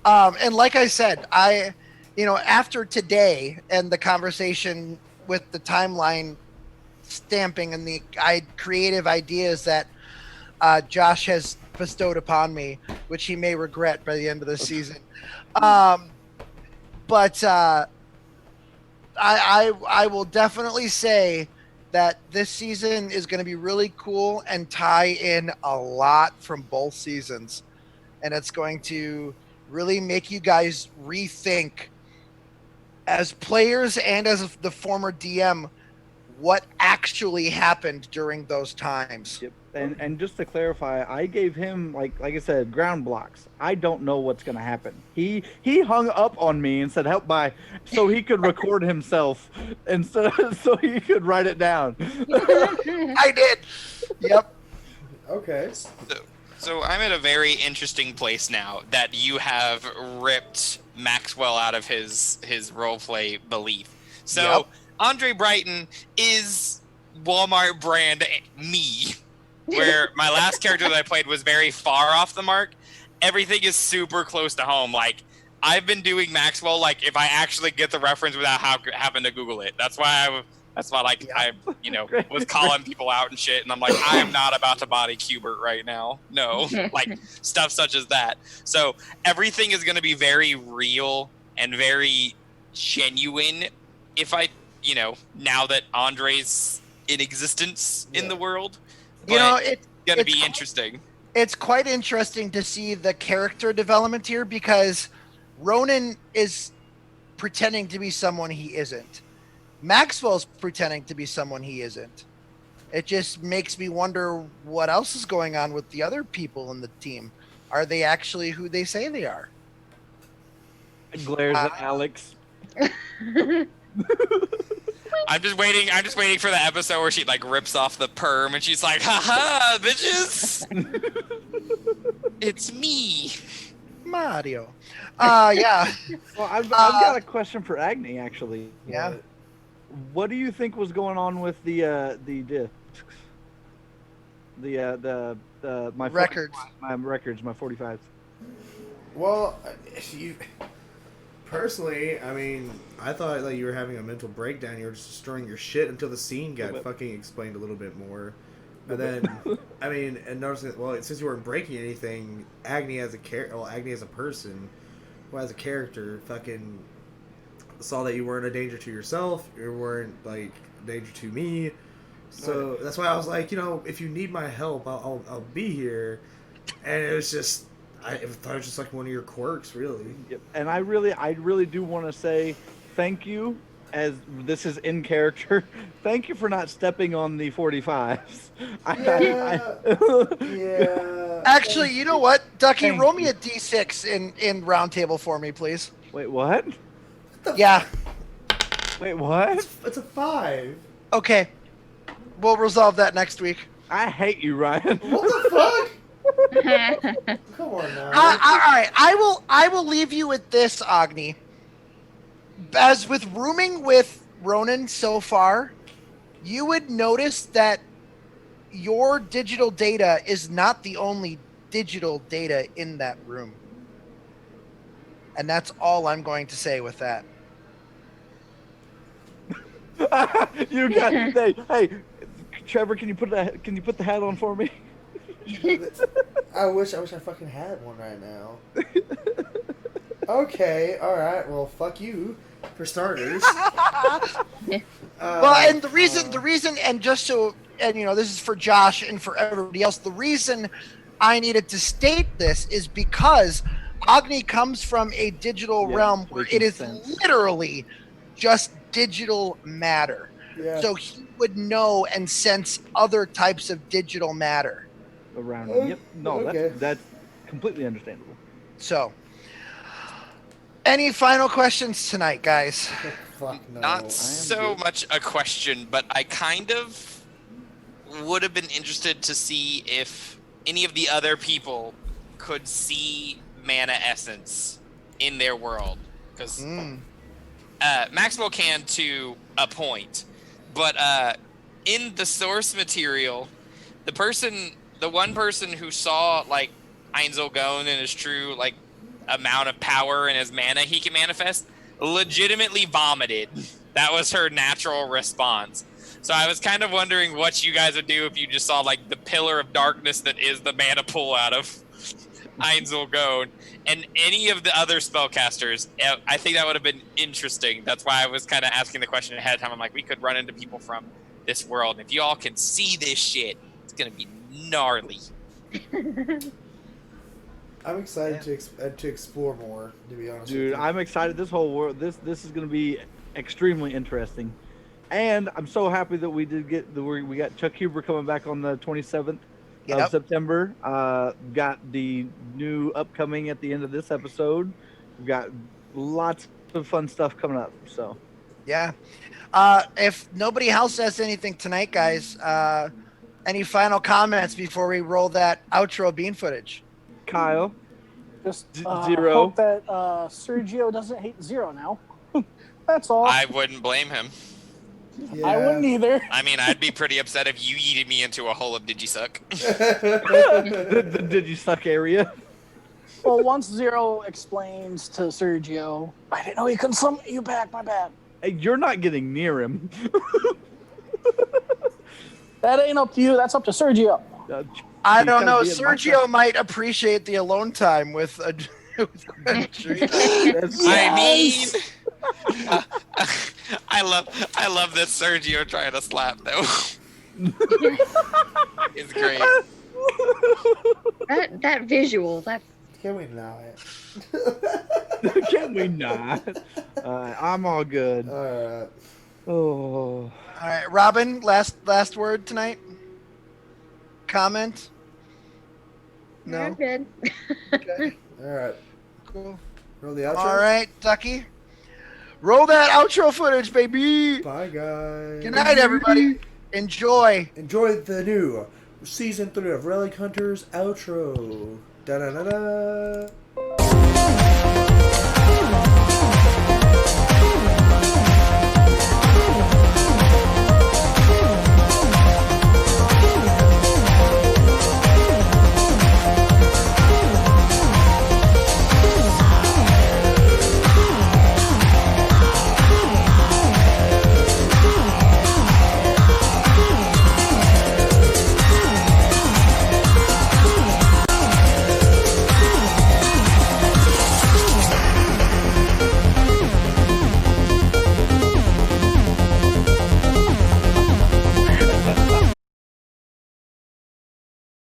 And like I said, after today and the conversation with the timeline stamping and the creative ideas that Josh has bestowed upon me, which he may regret by the end of the season. But I will definitely say that this season is going to be really cool and tie in a lot from both seasons. And it's going to really make you guys rethink as players and as the former DM what actually happened during those times. Yep. And just to clarify, I gave him like I said, ground blocks. I don't know what's gonna happen. He hung up on me and said help by so he could record himself and so he could write it down. I did. Yep. Okay. So I'm at a very interesting place now that you have ripped Maxwell out of his roleplay belief. So Yep. Andre Brighton is Walmart brand me, where my last character that I played was very far off the mark. Everything is super close to home. Like, I've been doing Maxwell, like, if I actually get the reference without having to Google it. That's why I was calling people out and shit, and I'm like, I am not about to body Cubert right now. No, like, stuff such as that. So everything is going to be very real and very genuine if I, now that Andre's in existence in the world. But it's going to be interesting. It's quite interesting to see the character development here because Ronan is pretending to be someone he isn't. Maxwell's pretending to be someone he isn't. It just makes me wonder what else is going on with the other people in the team. Are they actually who they say they are? Glares at Alex. I'm just waiting for the episode where she like rips off the perm and she's like, haha, bitches. It's me. Mario. Yeah. Well, I've got a question for Agni actually. Yeah. What do you think was going on with the discs? My records. My records, my 45s. Well, personally, I mean, I thought like you were having a mental breakdown. You were just destroying your shit until the scene got fucking explained a little bit more. And then, I mean, and noticing, well, since you weren't breaking anything, Agni as a person, well, as a character, fucking saw that you weren't a danger to yourself. You weren't like a danger to me. So that's why I was like, if you need my help, I'll be here. And it was just. I thought it was just like one of your quirks, really. Yep. And I really do want to say thank you, as this is in character. Thank you for not stepping on the 45s. Yeah. Actually, you know what, Ducky, roll me a D6 in round table for me, please. Wait, what? Yeah. Wait, what? It's a 5. Okay. We'll resolve that next week. I hate you, Ryan. What the fuck? Come on now. All right, I will leave you with this, Agni. As with rooming with Ronan so far, you would notice that your digital data is not the only digital data in that room. And that's all I'm going to say with that. You got hey, Trevor, can you put the hat on for me? I wish I fucking had one right now. Okay, alright, well, fuck you, for starters. Well, and the reason, and just so, and this is for Josh and for everybody else, the reason I needed to state this is because Agni comes from a digital realm where it is literally just digital matter. Yeah. So he would know and sense other types of digital matter. Around him. Yep. No, okay. that's completely understandable. So, any final questions tonight, guys? Fuck no. Not so much a question, but I kind of would have been interested to see if any of the other people could see mana essence in their world, because Maxwell can to a point, but in the source material, the one person who saw like Einzel Gone and his true like amount of power and his mana he can manifest, legitimately vomited. That was her natural response. So I was kind of wondering what you guys would do if you just saw like the pillar of darkness that is the mana pool out of Einzel Gone and any of the other spellcasters. I think that would have been interesting. That's why I was kind of asking the question ahead of time. I'm like, we could run into people from this world. And if you all can see this shit, it's going to be gnarly. I'm excited to explore more, to be honest. Dude, I'm excited. This whole world, this is going to be extremely interesting. And I'm so happy that we did we got Chuck Huber coming back on the 27th of September. Got the new upcoming at the end of this episode. We've got lots of fun stuff coming up. So, yeah. If nobody else says anything tonight, guys, any final comments before we roll that outro bean footage? Kyle, just Zero. Hope that Sergio doesn't hate Zero now. That's all. I wouldn't blame him. Yeah. I wouldn't either. I mean, I'd be pretty upset if you yeeted me into a hole of Digisuck. the Digisuck area. Well, once Zero explains to Sergio, I didn't know he couldn't summon you back, my bad. Hey, you're not getting near him. That ain't up to you, that's up to Sergio. I don't know. Sergio might appreciate the alone time with a tree. I mean, I love this Sergio trying to slap though. It's great. That visual. That. Can we not? Can we not? I'm all good. All right. Oh. All right, Robin. Last word tonight. Comment. No. I'm good. Okay. All right. Cool. Roll the outro. All right, Ducky. Roll that outro footage, baby. Bye, guys. Good night, everybody. Enjoy the new season 3 of Relic Hunters outro. Da da da da.